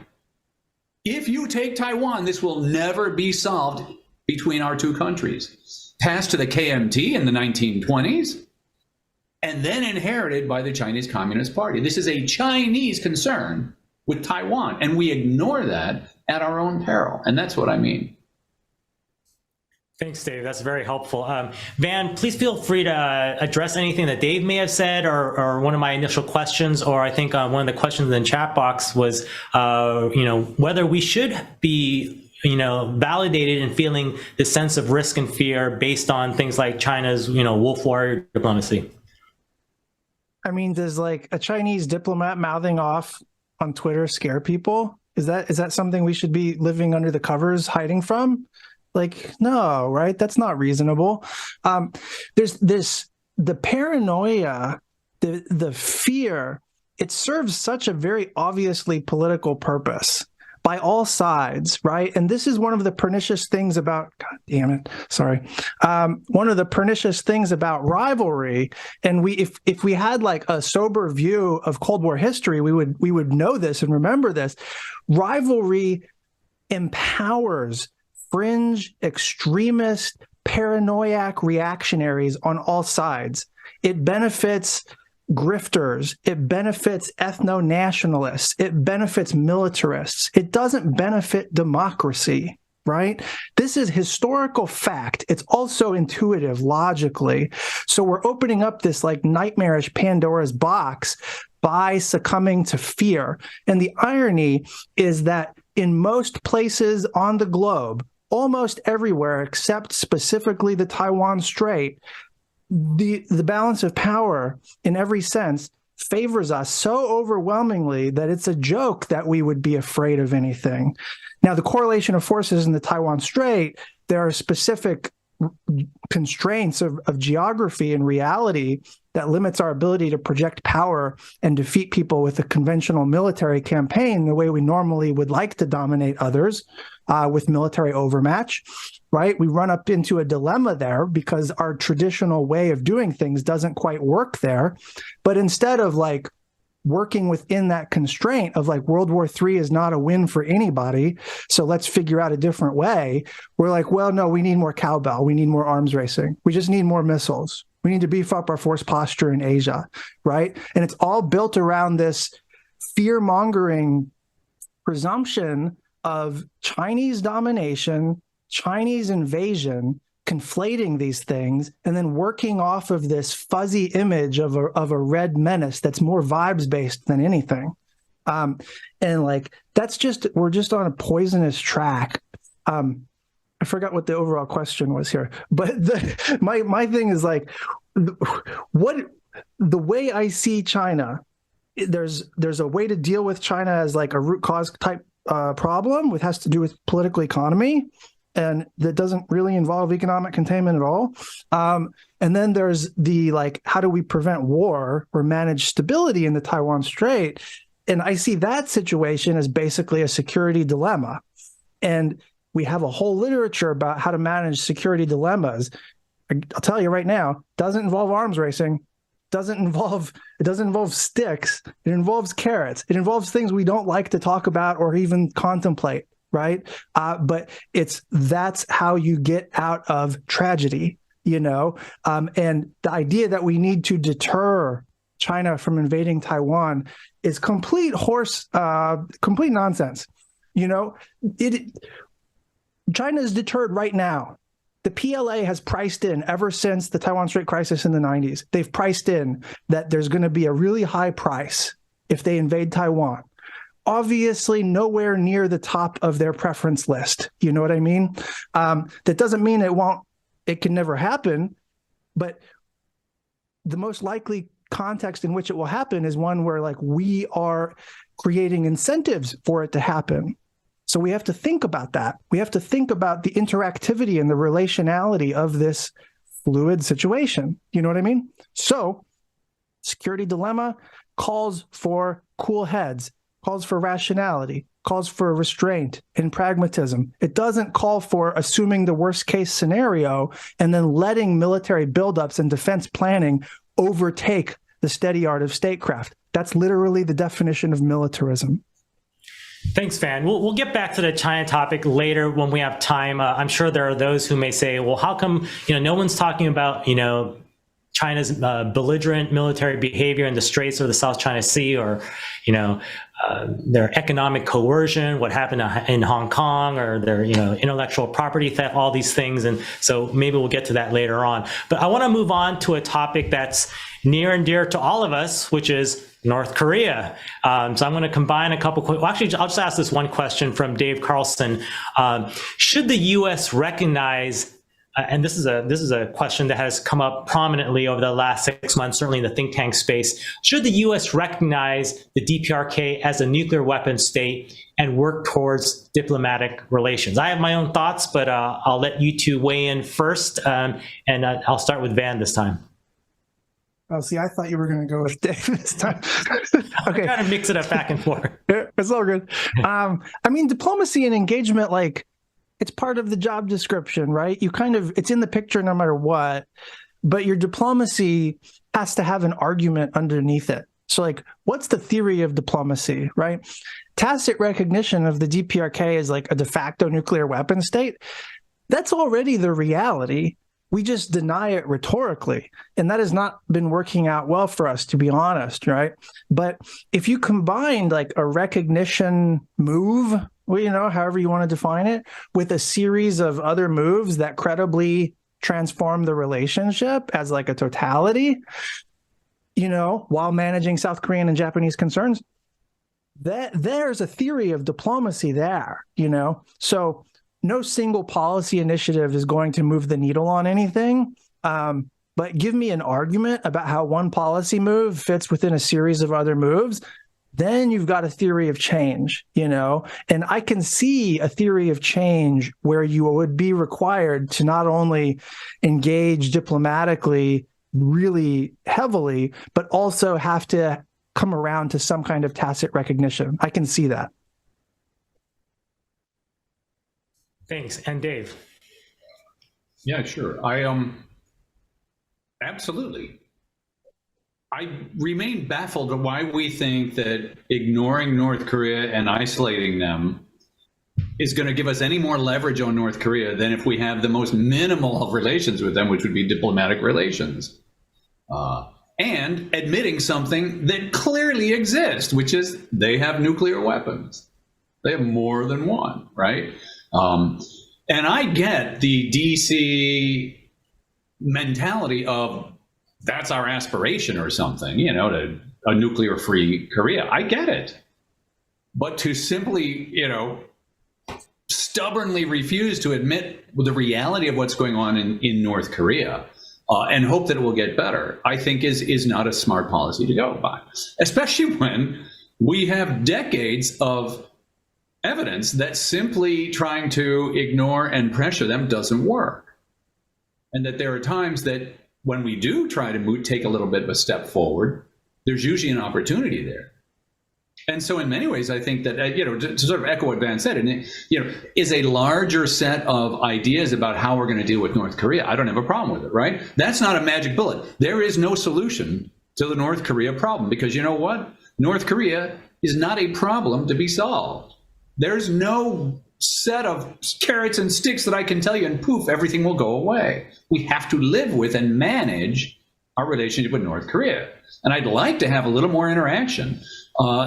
if you take Taiwan, this will never be solved between our two countries. Passed to the KMT in the 1920s, and then inherited by the Chinese Communist Party. This is a Chinese concern with Taiwan, and we ignore that at our own peril. And that's what I mean. Thanks, Dave. That's very helpful. Van, please feel free to address anything that Dave may have said or one of my initial questions, or I think one of the questions in the chat box was, whether we should be validated in feeling the sense of risk and fear based on things like China's, wolf warrior diplomacy. I mean, does like a Chinese diplomat mouthing off on Twitter scare people? Is that something we should be living under the covers hiding from? Like, no, right? That's not reasonable. There's the paranoia, the fear. It serves such a very obviously political purpose by all sides, right? And this is one of the pernicious things about, God damn it, sorry. One of the pernicious things about rivalry, and if we had like a sober view of Cold War history, we would know this and remember this. Rivalry empowers fringe, extremist, paranoiac reactionaries on all sides. It benefits grifters. It benefits ethno-nationalists. It benefits militarists. It doesn't benefit democracy, right? This is historical fact. It's also intuitive logically. So we're opening up this like nightmarish Pandora's box by succumbing to fear. And the irony is that in most places on the globe, almost everywhere except specifically the Taiwan Strait, the balance of power in every sense favors us so overwhelmingly that it's a joke that we would be afraid of anything. Now, the correlation of forces in the Taiwan Strait, there are specific constraints of geography and reality that limits our ability to project power and defeat people with a conventional military campaign the way we normally would like to dominate others with military overmatch, right? We run up into a dilemma there because our traditional way of doing things doesn't quite work there. But instead of like working within that constraint of like World War III is not a win for anybody, so let's figure out a different way, we're like, well, no, we need more cowbell. We need more arms racing. We just need more missiles. We need to beef up our force posture in Asia, right? And it's all built around this fear-mongering presumption of Chinese domination, Chinese invasion, conflating these things, and then working off of this fuzzy image of a red menace that's more vibes-based than anything. And like, we're just on a poisonous track. I forgot what the overall question was here, but my thing is like, the way I see China, there's a way to deal with China as like a root cause type problem, which has to do with political economy, and that doesn't really involve economic containment at all. And then there's the like, how do we prevent war or manage stability in the Taiwan Strait? And I see that situation as basically a security dilemma. And we have a whole literature about how to manage security dilemmas. I'll tell you right now, doesn't involve arms racing, it doesn't involve sticks, it involves carrots. It involves things we don't like to talk about or even contemplate, right? But that's how you get out of tragedy, you know? And the idea that we need to deter China from invading Taiwan is complete nonsense. You know, China is deterred right now. The PLA has priced in ever since the Taiwan Strait crisis in the 90s. They've priced in that there's going to be a really high price if they invade Taiwan. Obviously, nowhere near the top of their preference list. You know what I mean? That doesn't mean it can never happen, but the most likely context in which it will happen is one where like we are creating incentives for it to happen. So we have to think about that. We have to think about the interactivity and the relationality of this fluid situation. You know what I mean? So security dilemma calls for cool heads, calls for rationality, calls for restraint and pragmatism. It doesn't call for assuming the worst case scenario and then letting military buildups and defense planning overtake the steady art of statecraft. That's literally the definition of militarism. Thanks, Van. We'll get back to the China topic later when we have time. I'm sure there are those who may say, well, how come, no one's talking about, China's belligerent military behavior in the Straits of the South China Sea, or, their economic coercion, what happened in Hong Kong, or their, intellectual property theft, all these things. And so maybe we'll get to that later on. But I want to move on to a topic that's near and dear to all of us, which is North Korea. So I'm going to combine a couple. Actually, I'll just ask this one question from Dave Carlson. Should the U.S. recognize, and this is a question that has come up prominently over the last 6 months, certainly in the think tank space, should the U.S. recognize the DPRK as a nuclear weapon state and work towards diplomatic relations? I have my own thoughts, but I'll let you two weigh in first, and I'll start with Van this time. Oh, see, I thought you were going to go with Dave this time. Okay. Kind of mix it up back and forth. Yeah, it's all good. I mean, diplomacy and engagement, like, it's part of the job description, right? It's in the picture no matter what, but your diplomacy has to have an argument underneath it. So, like, what's the theory of diplomacy, right? Tacit recognition of the DPRK as like a de facto nuclear weapon state. That's already the reality. We just deny it rhetorically. And that has not been working out well for us, to be honest, right? But if you combine like a recognition move, well, however you want to define it, with a series of other moves that credibly transform the relationship as like a totality, while managing South Korean and Japanese concerns, there's a theory of diplomacy there, So no single policy initiative is going to move the needle on anything. but give me an argument about how one policy move fits within a series of other moves, then you've got a theory of change, and I can see a theory of change where you would be required to not only engage diplomatically really heavily, but also have to come around to some kind of tacit recognition. I can see that. Thanks. And Dave? Yeah, sure. Absolutely. I remain baffled at why we think that ignoring North Korea and isolating them is going to give us any more leverage on North Korea than if we have the most minimal of relations with them, which would be diplomatic relations. And admitting something that clearly exists, which is they have nuclear weapons. They have more than one, right? And I get the DC mentality of that's our aspiration or something, to a nuclear-free Korea. I get it. But to simply, stubbornly refuse to admit the reality of what's going on in North Korea and hope that it will get better, I think is not a smart policy to go by, especially when we have decades of evidence that simply trying to ignore and pressure them doesn't work. And that there are times that when we do try to take a little bit of a step forward, there's usually an opportunity there. And so in many ways, I think that, to sort of echo what Van said, and is a larger set of ideas about how we're going to deal with North Korea. I don't have a problem with it, right? That's not a magic bullet. There is no solution to the North Korea problem because you know what? North Korea is not a problem to be solved. There's no set of carrots and sticks that I can tell you and poof, everything will go away. We have to live with and manage our relationship with North Korea. And I'd like to have a little more interaction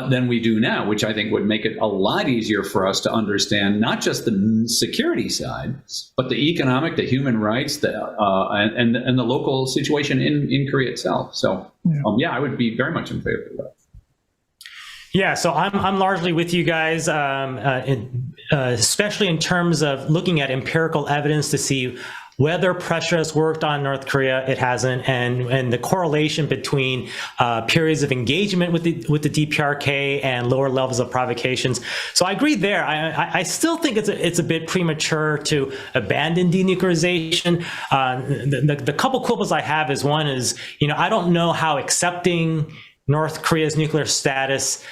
than we do now, which I think would make it a lot easier for us to understand not just the security side, but the economic, the human rights, and the local situation in Korea itself. So, I would be very much in favor of that. Yeah, so I'm largely with you guys, especially in terms of looking at empirical evidence to see whether pressure has worked on North Korea. It hasn't, and the correlation between periods of engagement with the DPRK and lower levels of provocations. So I agree there. I still think it's a bit premature to abandon denuclearization. The couple quibbles I have is one is I don't know how accepting North Korea's nuclear status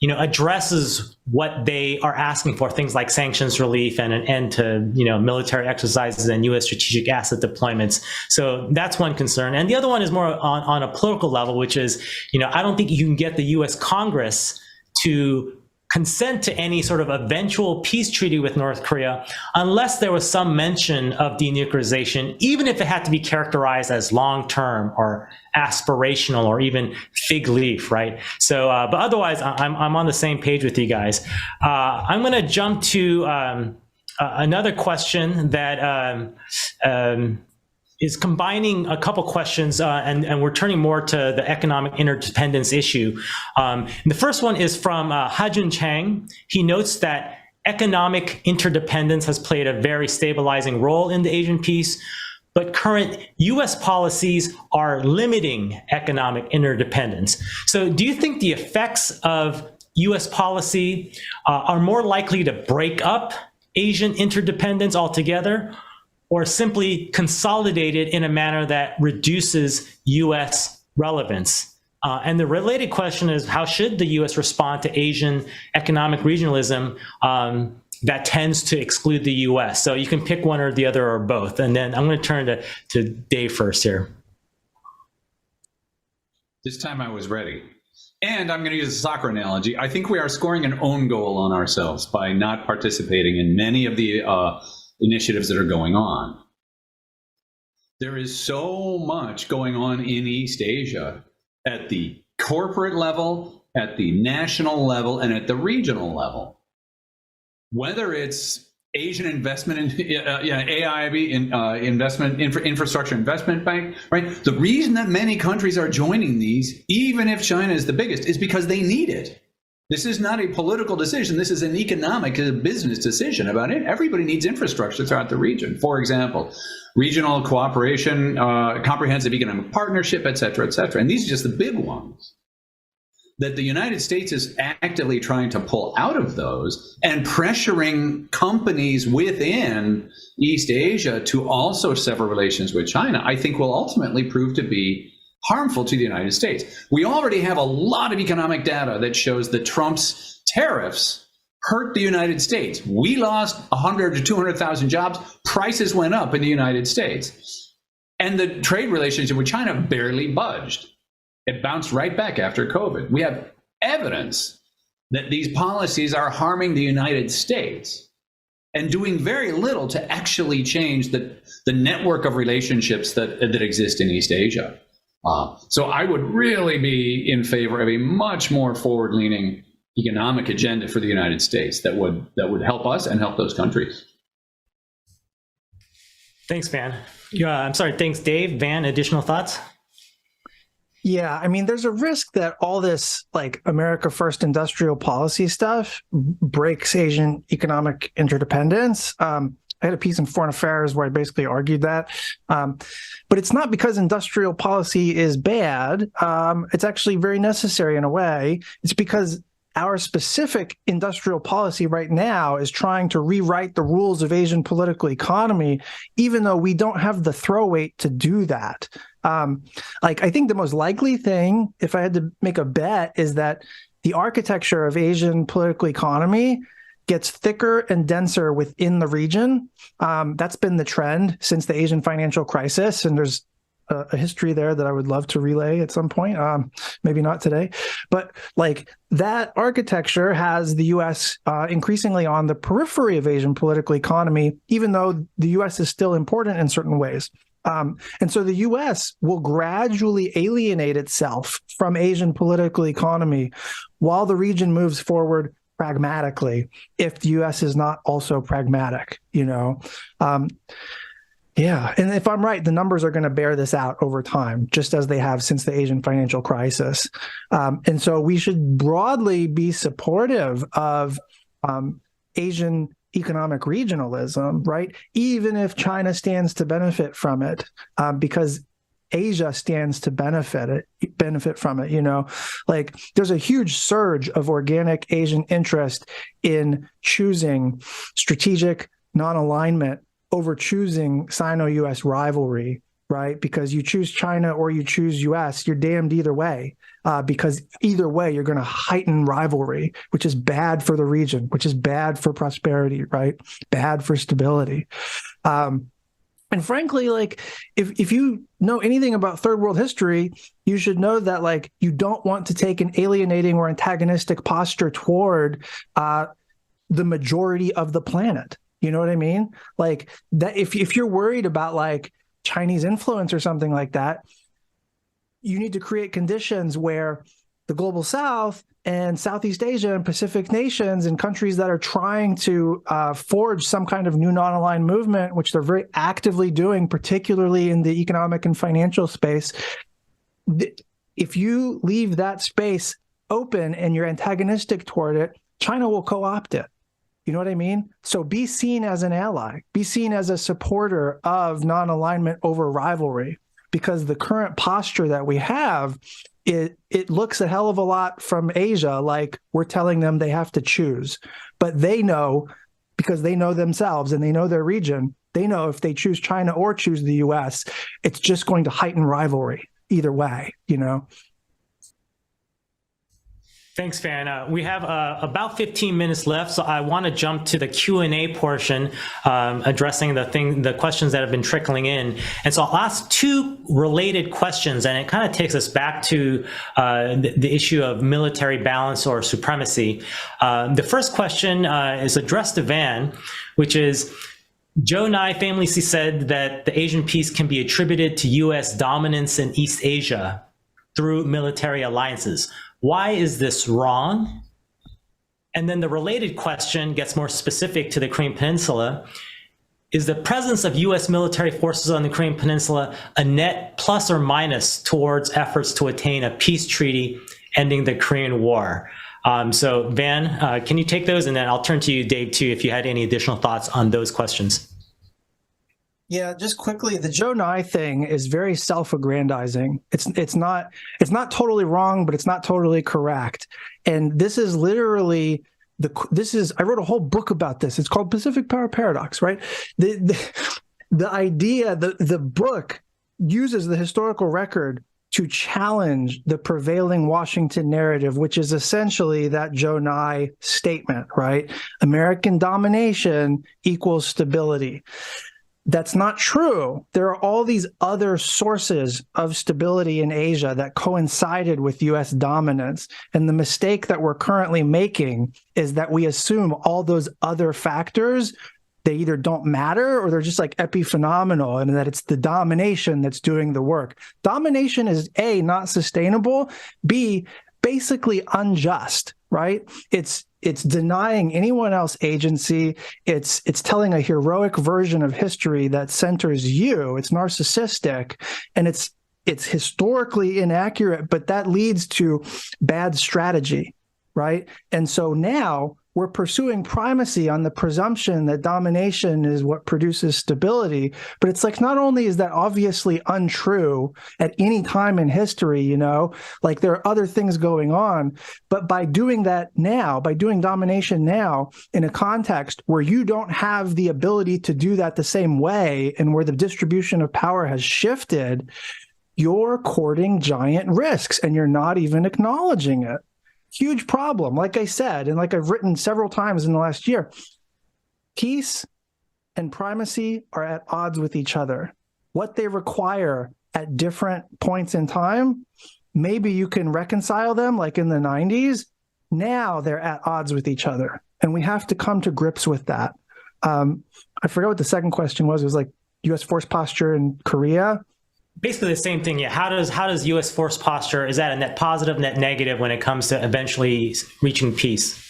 addresses what they are asking for, things like sanctions relief and an end to, military exercises and U.S. strategic asset deployments. So that's one concern. And the other one is more on a political level, which is, I don't think you can get the U.S. Congress to consent to any sort of eventual peace treaty with North Korea unless there was some mention of denuclearization, even if it had to be characterized as long-term or aspirational or even fig leaf, right? So, but otherwise, I'm on the same page with you guys. I'm going to jump to another question that is combining a couple questions, and we're turning more to the economic interdependence issue. The first one is from Hajun Chang. He notes that economic interdependence has played a very stabilizing role in the Asian peace, but current U.S. policies are limiting economic interdependence. So do you think the effects of U.S. policy are more likely to break up Asian interdependence altogether, or simply consolidate it in a manner that reduces U.S. relevance? And the related question is, how should the U.S. respond to Asian economic regionalism that tends to exclude the U.S.? So you can pick one or the other or both. And then I'm going to turn to Dave first here. This time I was ready. And I'm going to use a soccer analogy. I think we are scoring an own goal on ourselves by not participating in many of the initiatives that are going on. There is so much going on in East Asia at the corporate level, at the national level, and at the regional level. Whether it's Asian investment in AIIB, infrastructure investment bank, right? The reason that many countries are joining these, even if China is the biggest, is because they need it. This is not a political decision. This is an economic, a business decision about it. Everybody needs infrastructure throughout the region. For example, regional cooperation, comprehensive economic partnership, et cetera, et cetera. And these are just the big ones that the United States is actively trying to pull out of those and pressuring companies within East Asia to also sever relations with China, I think will ultimately prove to be harmful to the United States. We already have a lot of economic data that shows that Trump's tariffs hurt the United States. We lost 100 to 200,000 jobs. Prices went up in the United States. And the trade relationship with China barely budged. It bounced right back after COVID. We have evidence that these policies are harming the United States and doing very little to actually change the network of relationships that exist in East Asia. So I would really be in favor of a much more forward-leaning economic agenda for the United States that would help us and help those countries. Thanks, Van. I'm sorry, thanks, Dave. Van, additional thoughts? Yeah, I mean, there's a risk that all this like America First industrial policy stuff breaks Asian economic interdependence. I had a piece in Foreign Affairs where I basically argued that. But it's not because industrial policy is bad. It's actually very necessary in a way. It's because our specific industrial policy right now is trying to rewrite the rules of Asian political economy, even though we don't have the throw weight to do that. I think the most likely thing, if I had to make a bet, is that the architecture of Asian political economy gets thicker and denser within the region. That's been the trend since the Asian financial crisis, and there's a history there that I would love to relay at some point, maybe not today. But like that architecture has the U.S. Increasingly on the periphery of Asian political economy, even though the U.S. is still important in certain ways. And so the U.S. will gradually alienate itself from Asian political economy while the region moves forward pragmatically, if the U.S. is not also pragmatic, Yeah, and if I'm right, the numbers are going to bear this out over time, just as they have since the Asian financial crisis. And so we should broadly be supportive of Asian economic regionalism, right? Even if China stands to benefit from it, because Asia stands to benefit from it, Like there's a huge surge of organic Asian interest in choosing strategic non-alignment over choosing Sino-U.S. rivalry, right? Because you choose China or you choose U.S., you're damned either way, because either way, you're going to heighten rivalry, which is bad for the region, which is bad for prosperity, right? Bad for stability. And frankly, like if you know anything about third world history, you should know that like you don't want to take an alienating or antagonistic posture toward the majority of the planet. You know what I mean? Like that, if you're worried about like Chinese influence or something like that, you need to create conditions where the global South and Southeast Asia and Pacific nations and countries that are trying to forge some kind of new non-aligned movement, which they're very actively doing, particularly in the economic and financial space. If you leave that space open and you're antagonistic toward it, China will co-opt it. You know what I mean? So be seen as an ally, be seen as a supporter of non-alignment over rivalry, because the current posture that we have, it looks a hell of a lot from Asia like we're telling them they have to choose. But they know, because they know themselves and they know their region, they know if they choose China or choose the U.S., it's just going to heighten rivalry either way, Thanks, Van. We have about 15 minutes left, so I want to jump to the Q&A portion, addressing the questions that have been trickling in. And so I'll ask two related questions, and it kind of takes us back to the issue of military balance or supremacy. The first question is addressed to Van, which is, Joe Nye famously said that the Asian peace can be attributed to U.S. dominance in East Asia through military alliances. Why is this wrong? And then the related question gets more specific to the Korean Peninsula. Is the presence of U.S. military forces on the Korean Peninsula a net plus or minus towards efforts to attain a peace treaty ending the Korean War? So Van, can you take those? And then I'll turn to you, Dave, too, if you had any additional thoughts on those questions. Yeah, just quickly, the Joe Nye thing is very self-aggrandizing. It's not totally wrong, but it's not totally correct. And this is literally I wrote a whole book about this. It's called Pacific Power Paradox, right? The idea, the book uses the historical record to challenge the prevailing Washington narrative, which is essentially that Joe Nye statement, right? American domination equals stability. That's not true. There are all these other sources of stability in Asia that coincided with U.S. dominance. And the mistake that we're currently making is that we assume all those other factors, they either don't matter or they're just like epiphenomenal, and that it's the domination that's doing the work. Domination is A, not sustainable, B, basically unjust, right? It's denying anyone else agency. It's telling a heroic version of history that centers you. It's narcissistic, and it's historically inaccurate, but that leads to bad strategy, right? And so now we're pursuing primacy on the presumption that domination is what produces stability. But it's like, not only is that obviously untrue at any time in history, like there are other things going on, but by doing that now, by doing domination now in a context where you don't have the ability to do that the same way and where the distribution of power has shifted, you're courting giant risks and you're not even acknowledging it. Huge problem. Like I said, and like I've written several times in the last year, peace and primacy are at odds with each other. What they require at different points in time, maybe you can reconcile them like in the 90s. Now they're at odds with each other. And we have to come to grips with that. I forgot what the second question was. It was like U.S. force posture in Korea. Basically the same thing. Yeah. How does U.S. force posture, is that a net positive, net negative when it comes to eventually reaching peace?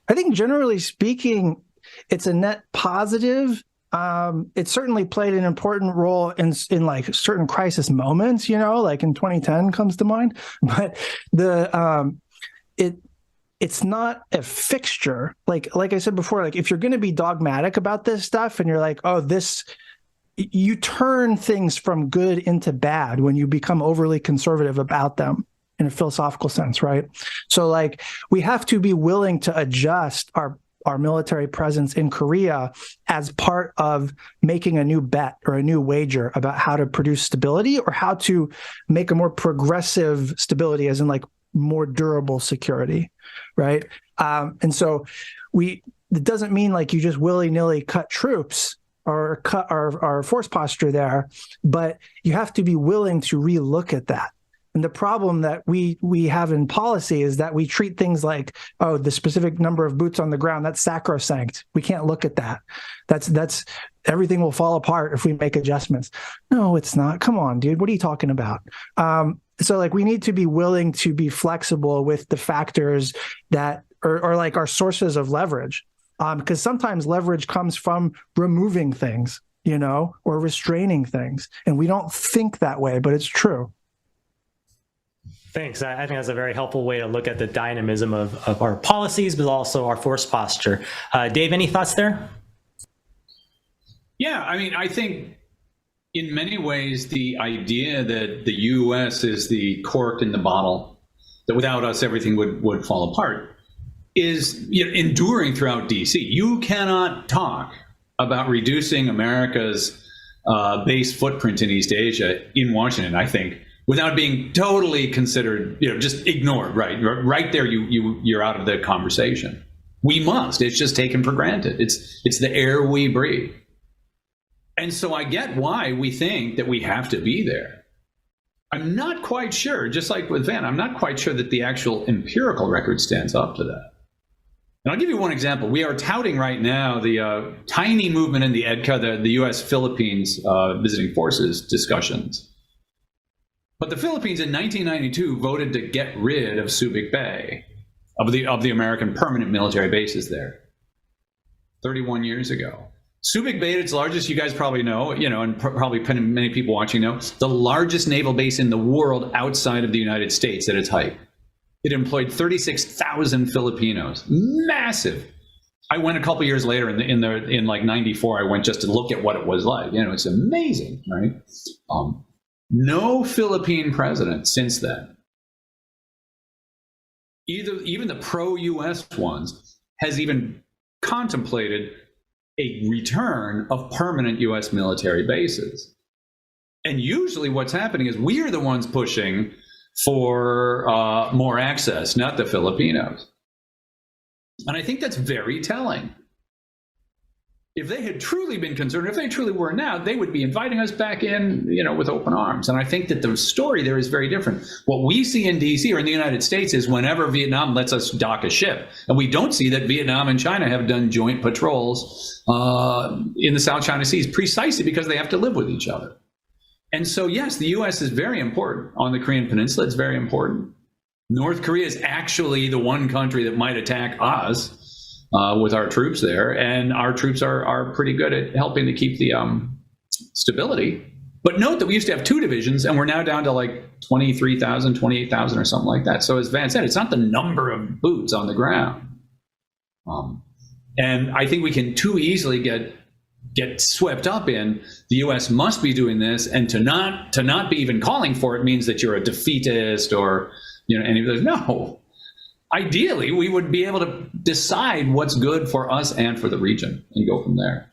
I think generally speaking, it's a net positive. It certainly played an important role in like certain crisis moments, like in 2010 comes to mind. But it's not a fixture. Like I said before, like if you're going to be dogmatic about this stuff and you're like, oh, you turn things from good into bad when you become overly conservative about them in a philosophical sense, right? So like we have to be willing to adjust our military presence in Korea as part of making a new bet or a new wager about how to produce stability or how to make a more progressive stability, as in like more durable security, right? And so it doesn't mean like you just willy-nilly cut troops or cut our force posture there, but you have to be willing to relook at that. And the problem that we have in policy is that we treat things like, oh, the specific number of boots on the ground, that's sacrosanct. We can't look at that. That's everything will fall apart if we make adjustments. No, it's not. Come on, dude. What are you talking about? So like we need to be willing to be flexible with the factors that are like our sources of leverage. Because sometimes leverage comes from removing things, or restraining things. And we don't think that way, but it's true. Thanks. I think that's a very helpful way to look at the dynamism of our policies, but also our force posture. Dave, any thoughts there? Yeah, I mean, I think in many ways, the idea that the U.S. is the cork in the bottle, that without us, everything would fall apart, is enduring throughout DC. You cannot talk about reducing America's base footprint in East Asia in Washington, I think, without being totally considered, just ignored, right? Right there, you're out of the conversation. We must. It's just taken for granted. It's the air we breathe. And so I get why we think that we have to be there. I'm not quite sure, just like with Van, I'm not quite sure that the actual empirical record stands up to that. And I'll give you one example. We are touting right now the tiny movement in the EDCA, the U.S.-Philippines visiting forces discussions. But the Philippines in 1992 voted to get rid of Subic Bay, of the American permanent military bases there, 31 years ago. Subic Bay, its largest, you guys probably know, and probably many people watching know, the largest naval base in the world outside of the United States at its height. It employed 36,000 Filipinos. Massive. I went a couple years later in like 94. I went just to look at what it was like. You know, it's amazing, right? No Philippine president since then, even the pro-US ones, has even contemplated a return of permanent US military bases. And usually what's happening is we're the ones pushing for more access, not the Filipinos. And I think that's very telling. If they had truly been concerned, if they truly were now, they would be inviting us back in, you know, with open arms. And I think that the story there is very different. What we see in DC or in the United States is whenever Vietnam lets us dock a ship, and we don't see that Vietnam and China have done joint patrols in the South China Seas precisely because they have to live with each other. And so, yes, the U.S. is very important on the Korean Peninsula. It's very important. North Korea is actually the one country that might attack us with our troops there, and our troops are pretty good at helping to keep the stability. But note that we used to have 2 divisions, and we're now down to like 23,000, 28,000 or something like that. So as Van said, it's not the number of boots on the ground. And I think we can too easily get swept up in the U.S. must be doing this, and to not be even calling for it means that you're a defeatist or, you know, any of those. No. Ideally, we would be able to decide what's good for us and for the region and go from there.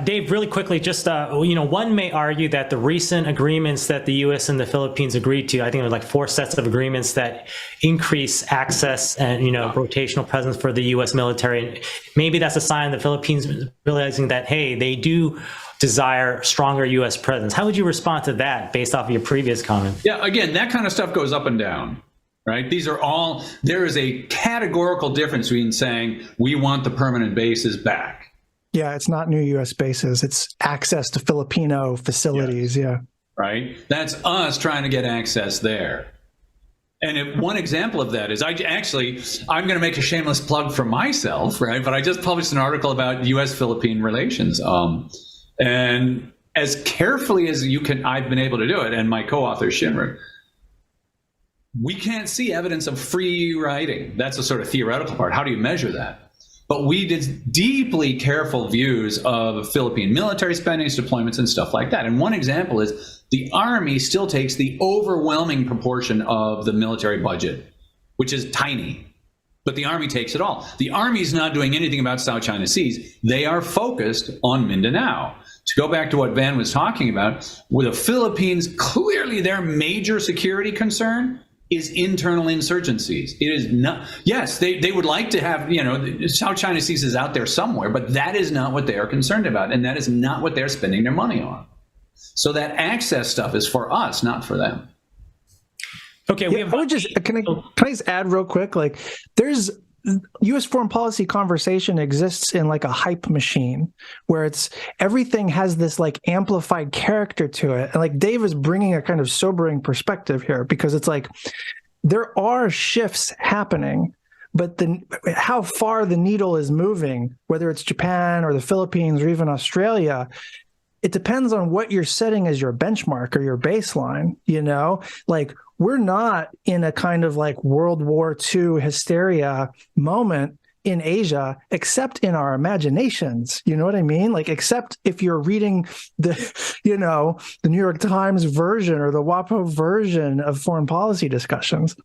Dave, really quickly, just, you know, one may argue that the recent agreements that the U.S. and the Philippines agreed to, I think it was like 4 sets of agreements that increase access and, you know, rotational presence for the U.S. military. Maybe that's a sign the Philippines realizing that, hey, they do desire stronger U.S. presence. How would you respond to that based off of your previous comment? Yeah, again, that kind of stuff goes up and down. Right? These are all, there is a categorical difference between saying we want the permanent bases back. Yeah, it's not new U.S. bases. It's access to Filipino facilities. Yes. Yeah. Right? That's us trying to get access there. And one example of that is I'm going to make a shameless plug for myself, right? But I just published an article about U.S.-Philippine relations. And as carefully as I've been able to do it, and my co-author Shinra, we can't see evidence of free riding. That's a sort of theoretical part. How do you measure that? But we did deeply careful views of Philippine military spending, deployments, and stuff like that. And one example is the Army still takes the overwhelming proportion of the military budget, which is tiny. But the Army takes it all. The Army's not doing anything about South China Seas. They are focused on Mindanao. To go back to what Van was talking about, with the Philippines, clearly their major security concern is internal insurgencies. It is not, yes, they would like to have, you know, South China Seas is out there somewhere, but that is not what they are concerned about. And that is not what they're spending their money on. So that access stuff is for us, not for them. Okay. Yeah, can I just add real quick? Like, there's U.S. foreign policy conversation exists in like a hype machine where it's everything has this like amplified character to it. And like Dave is bringing a kind of sobering perspective here, because it's like there are shifts happening, but how far the needle is moving, whether it's Japan or the Philippines or even Australia, it depends on what you're setting as your benchmark or your baseline, you know, like we're not in a kind of like World War II hysteria moment in Asia, except in our imaginations. You know what I mean? Like, except if you're reading the New York Times version or the WAPO version of foreign policy discussions.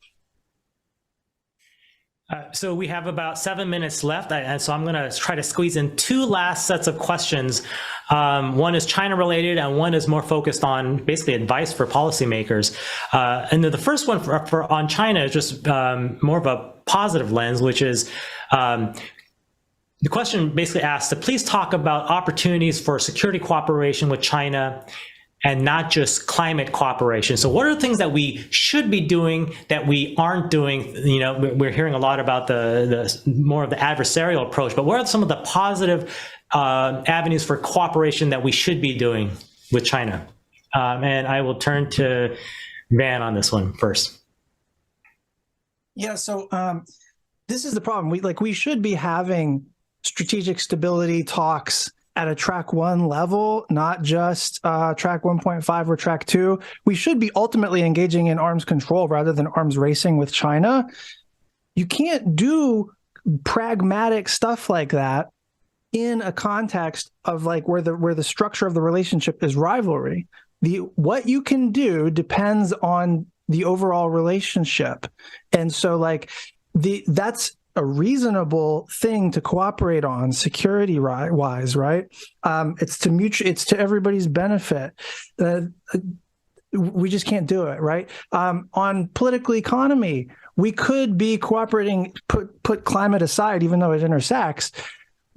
So we have about 7 minutes left, and so I'm going to try to squeeze in 2 last sets of questions. One is China related, and one is more focused on basically advice for policymakers. And the first one on China is just more of a positive lens, which is the question basically asks to please talk about opportunities for security cooperation with China and not just climate cooperation. So what are the things that we should be doing that we aren't doing? You know, we're hearing a lot about the more of the adversarial approach, but what are some of the positive avenues for cooperation that we should be doing with China? And I will turn to Van on this one first. Yeah, so this is the problem. We should be having strategic stability talks at a track 1 level, not just track 1.5 or track 2. We should be ultimately engaging in arms control rather than arms racing with China. You can't do pragmatic stuff like that in a context of like where the structure of the relationship is rivalry. What you can do depends on the overall relationship. And so like that's a reasonable thing to cooperate on security wise, right? It's to everybody's benefit. We just can't do it, right? On political economy, we could be cooperating, put climate aside, even though it intersects.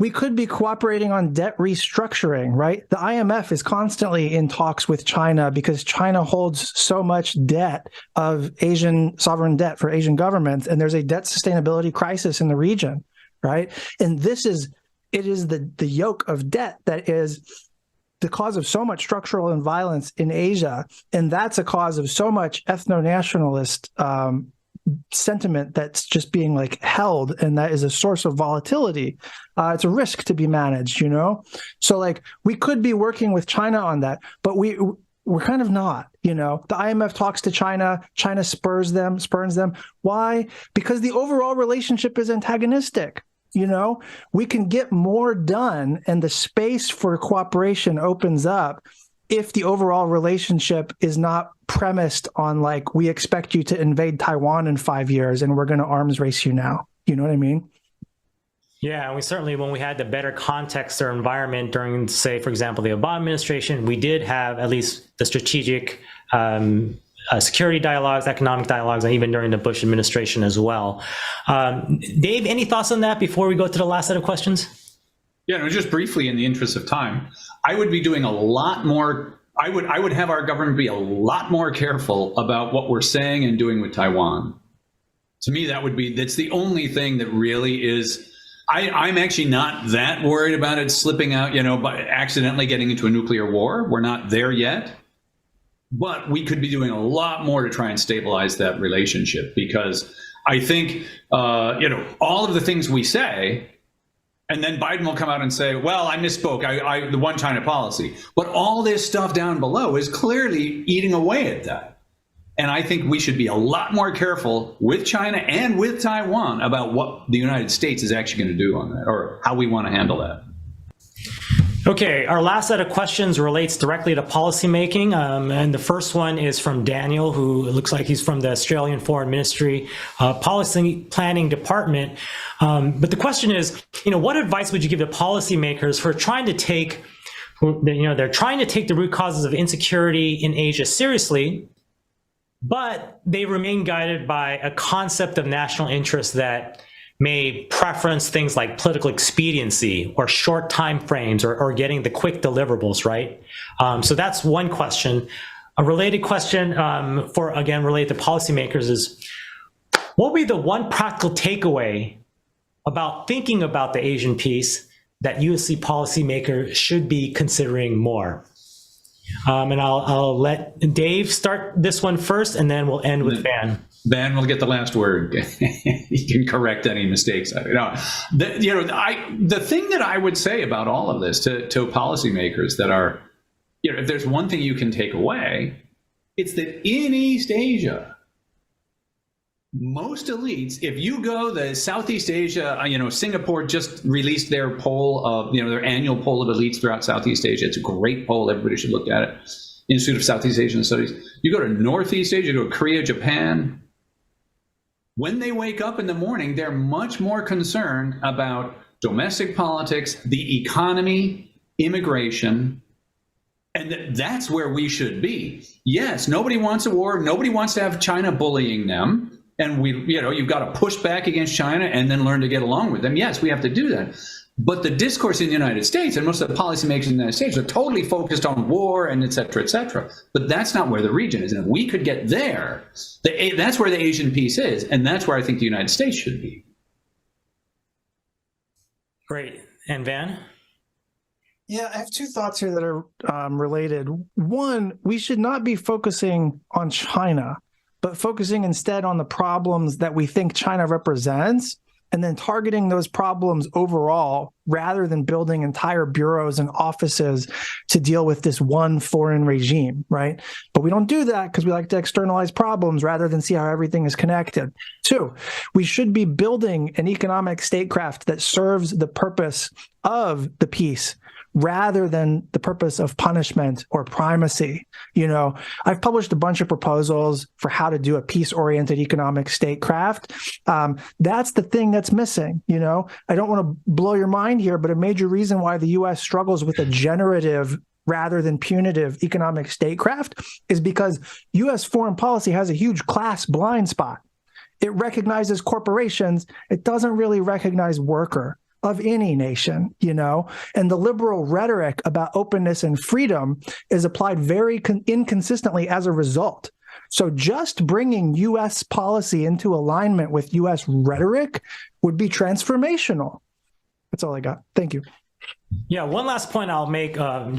We could be cooperating on debt restructuring, right? The IMF is constantly in talks with China because China holds so much debt of Asian sovereign debt for Asian governments, and there's a debt sustainability crisis in the region, right? And it is the yoke of debt that is the cause of so much structural violence in Asia, and that's a cause of so much ethno-nationalist sentiment that's just being like held, and that is a source of volatility. It's a risk to be managed, you know? So like we could be working with China on that, but we're kind of not, you know? The IMF talks to China, China spurns them. Why? Because the overall relationship is antagonistic. You know, we can get more done and the space for cooperation opens up if the overall relationship is not premised on like, we expect you to invade Taiwan in 5 years and we're going to arms race you now. You know what I mean? Yeah, and we certainly, when we had the better context or environment during, say, for example, the Obama administration, we did have at least the strategic security dialogues, economic dialogues, and even during the Bush administration as well. Dave, any thoughts on that before we go to the last set of questions? Yeah, no, just briefly in the interest of time, I would be doing a lot more. I would have our government be a lot more careful about what we're saying and doing with Taiwan. To me, that's the only thing that really is. I'm actually not that worried about it slipping out, you know, by accidentally getting into a nuclear war. We're not there yet. But we could be doing a lot more to try and stabilize that relationship, because I think, you know, all of the things we say, and then Biden will come out and say, well, I misspoke, the one China policy. But all this stuff down below is clearly eating away at that. And I think we should be a lot more careful with China and with Taiwan about what the United States is actually going to do on that, or how we want to handle that. Okay, our last set of questions relates directly to policymaking, and the first one is from Daniel, who looks like he's from the Australian Foreign Ministry Policy Planning Department. But the question is, you know, what advice would you give to policymakers who are trying to take, they're trying to take the root causes of insecurity in Asia seriously, but they remain guided by a concept of national interest that may preference things like political expediency or short time frames or getting the quick deliverables, right? So that's one question. A related question related to policymakers is, what would be the one practical takeaway about thinking about the Asian piece that USC policymakers should be considering more? And I'll let Dave start this one first, and then we'll end with Van. Van will get the last word. He can correct any mistakes. The thing that I would say about all of this to policymakers that are, you know, if there's one thing you can take away, it's that in East Asia, most elites, if you go the Southeast Asia, Singapore just released their poll of, their annual poll of elites throughout Southeast Asia. It's a great poll. Everybody should look at it. Institute of Southeast Asian Studies. You go to Northeast Asia, go to Korea, Japan. When they wake up in the morning, they're much more concerned about domestic politics, the economy, immigration, and that's where we should be. Yes, nobody wants a war. Nobody wants to have China bullying them. And you've got to push back against China and then learn to get along with them. Yes, we have to do that. But the discourse in the United States, and most of the policymakers in the United States, are totally focused on war and et cetera, et cetera. But that's not where the region is. And if we could get there, that's where the Asian piece is. And that's where I think the United States should be. Great. And Van? Yeah, I have two thoughts here that are related. One, we should not be focusing on China, but focusing instead on the problems that we think China represents and then targeting those problems overall rather than building entire bureaus and offices to deal with this one foreign regime, right? But we don't do that because we like to externalize problems rather than see how everything is connected. 2, we should be building an economic statecraft that serves the purpose of the peace rather than the purpose of punishment or primacy. I've published a bunch of proposals for how to do a peace-oriented economic statecraft. That's the thing that's missing. I don't want to blow your mind here, but a major reason why the U.S. struggles with a generative rather than punitive economic statecraft is because U.S. foreign policy has a huge class blind spot. It recognizes corporations. It doesn't really recognize worker of any nation, and the liberal rhetoric about openness and freedom is applied very inconsistently as a result. So just bringing U.S. policy into alignment with U.S. rhetoric would be transformational. That's all I got. Thank you. Yeah, one last point I'll make on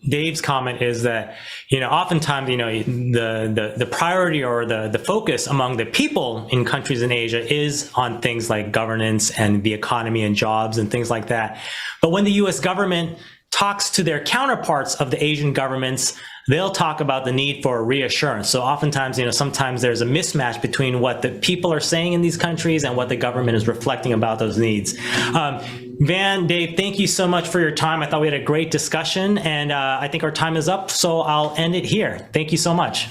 Dave's comment is that, oftentimes, the priority or the focus among the people in countries in Asia is on things like governance and the economy and jobs and things like that. But when the U.S. government talks to their counterparts of the Asian governments, they'll talk about the need for reassurance. So oftentimes, sometimes there's a mismatch between what the people are saying in these countries and what the government is reflecting about those needs. Van, Dave, thank you so much for your time. I thought we had a great discussion, and I think our time is up, so I'll end it here. Thank you so much.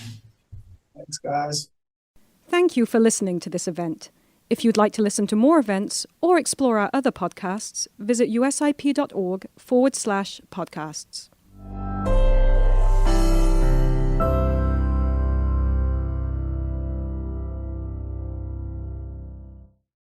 Thanks, guys. Thank you for listening to this event. If you'd like to listen to more events or explore our other podcasts, visit usip.org/podcasts.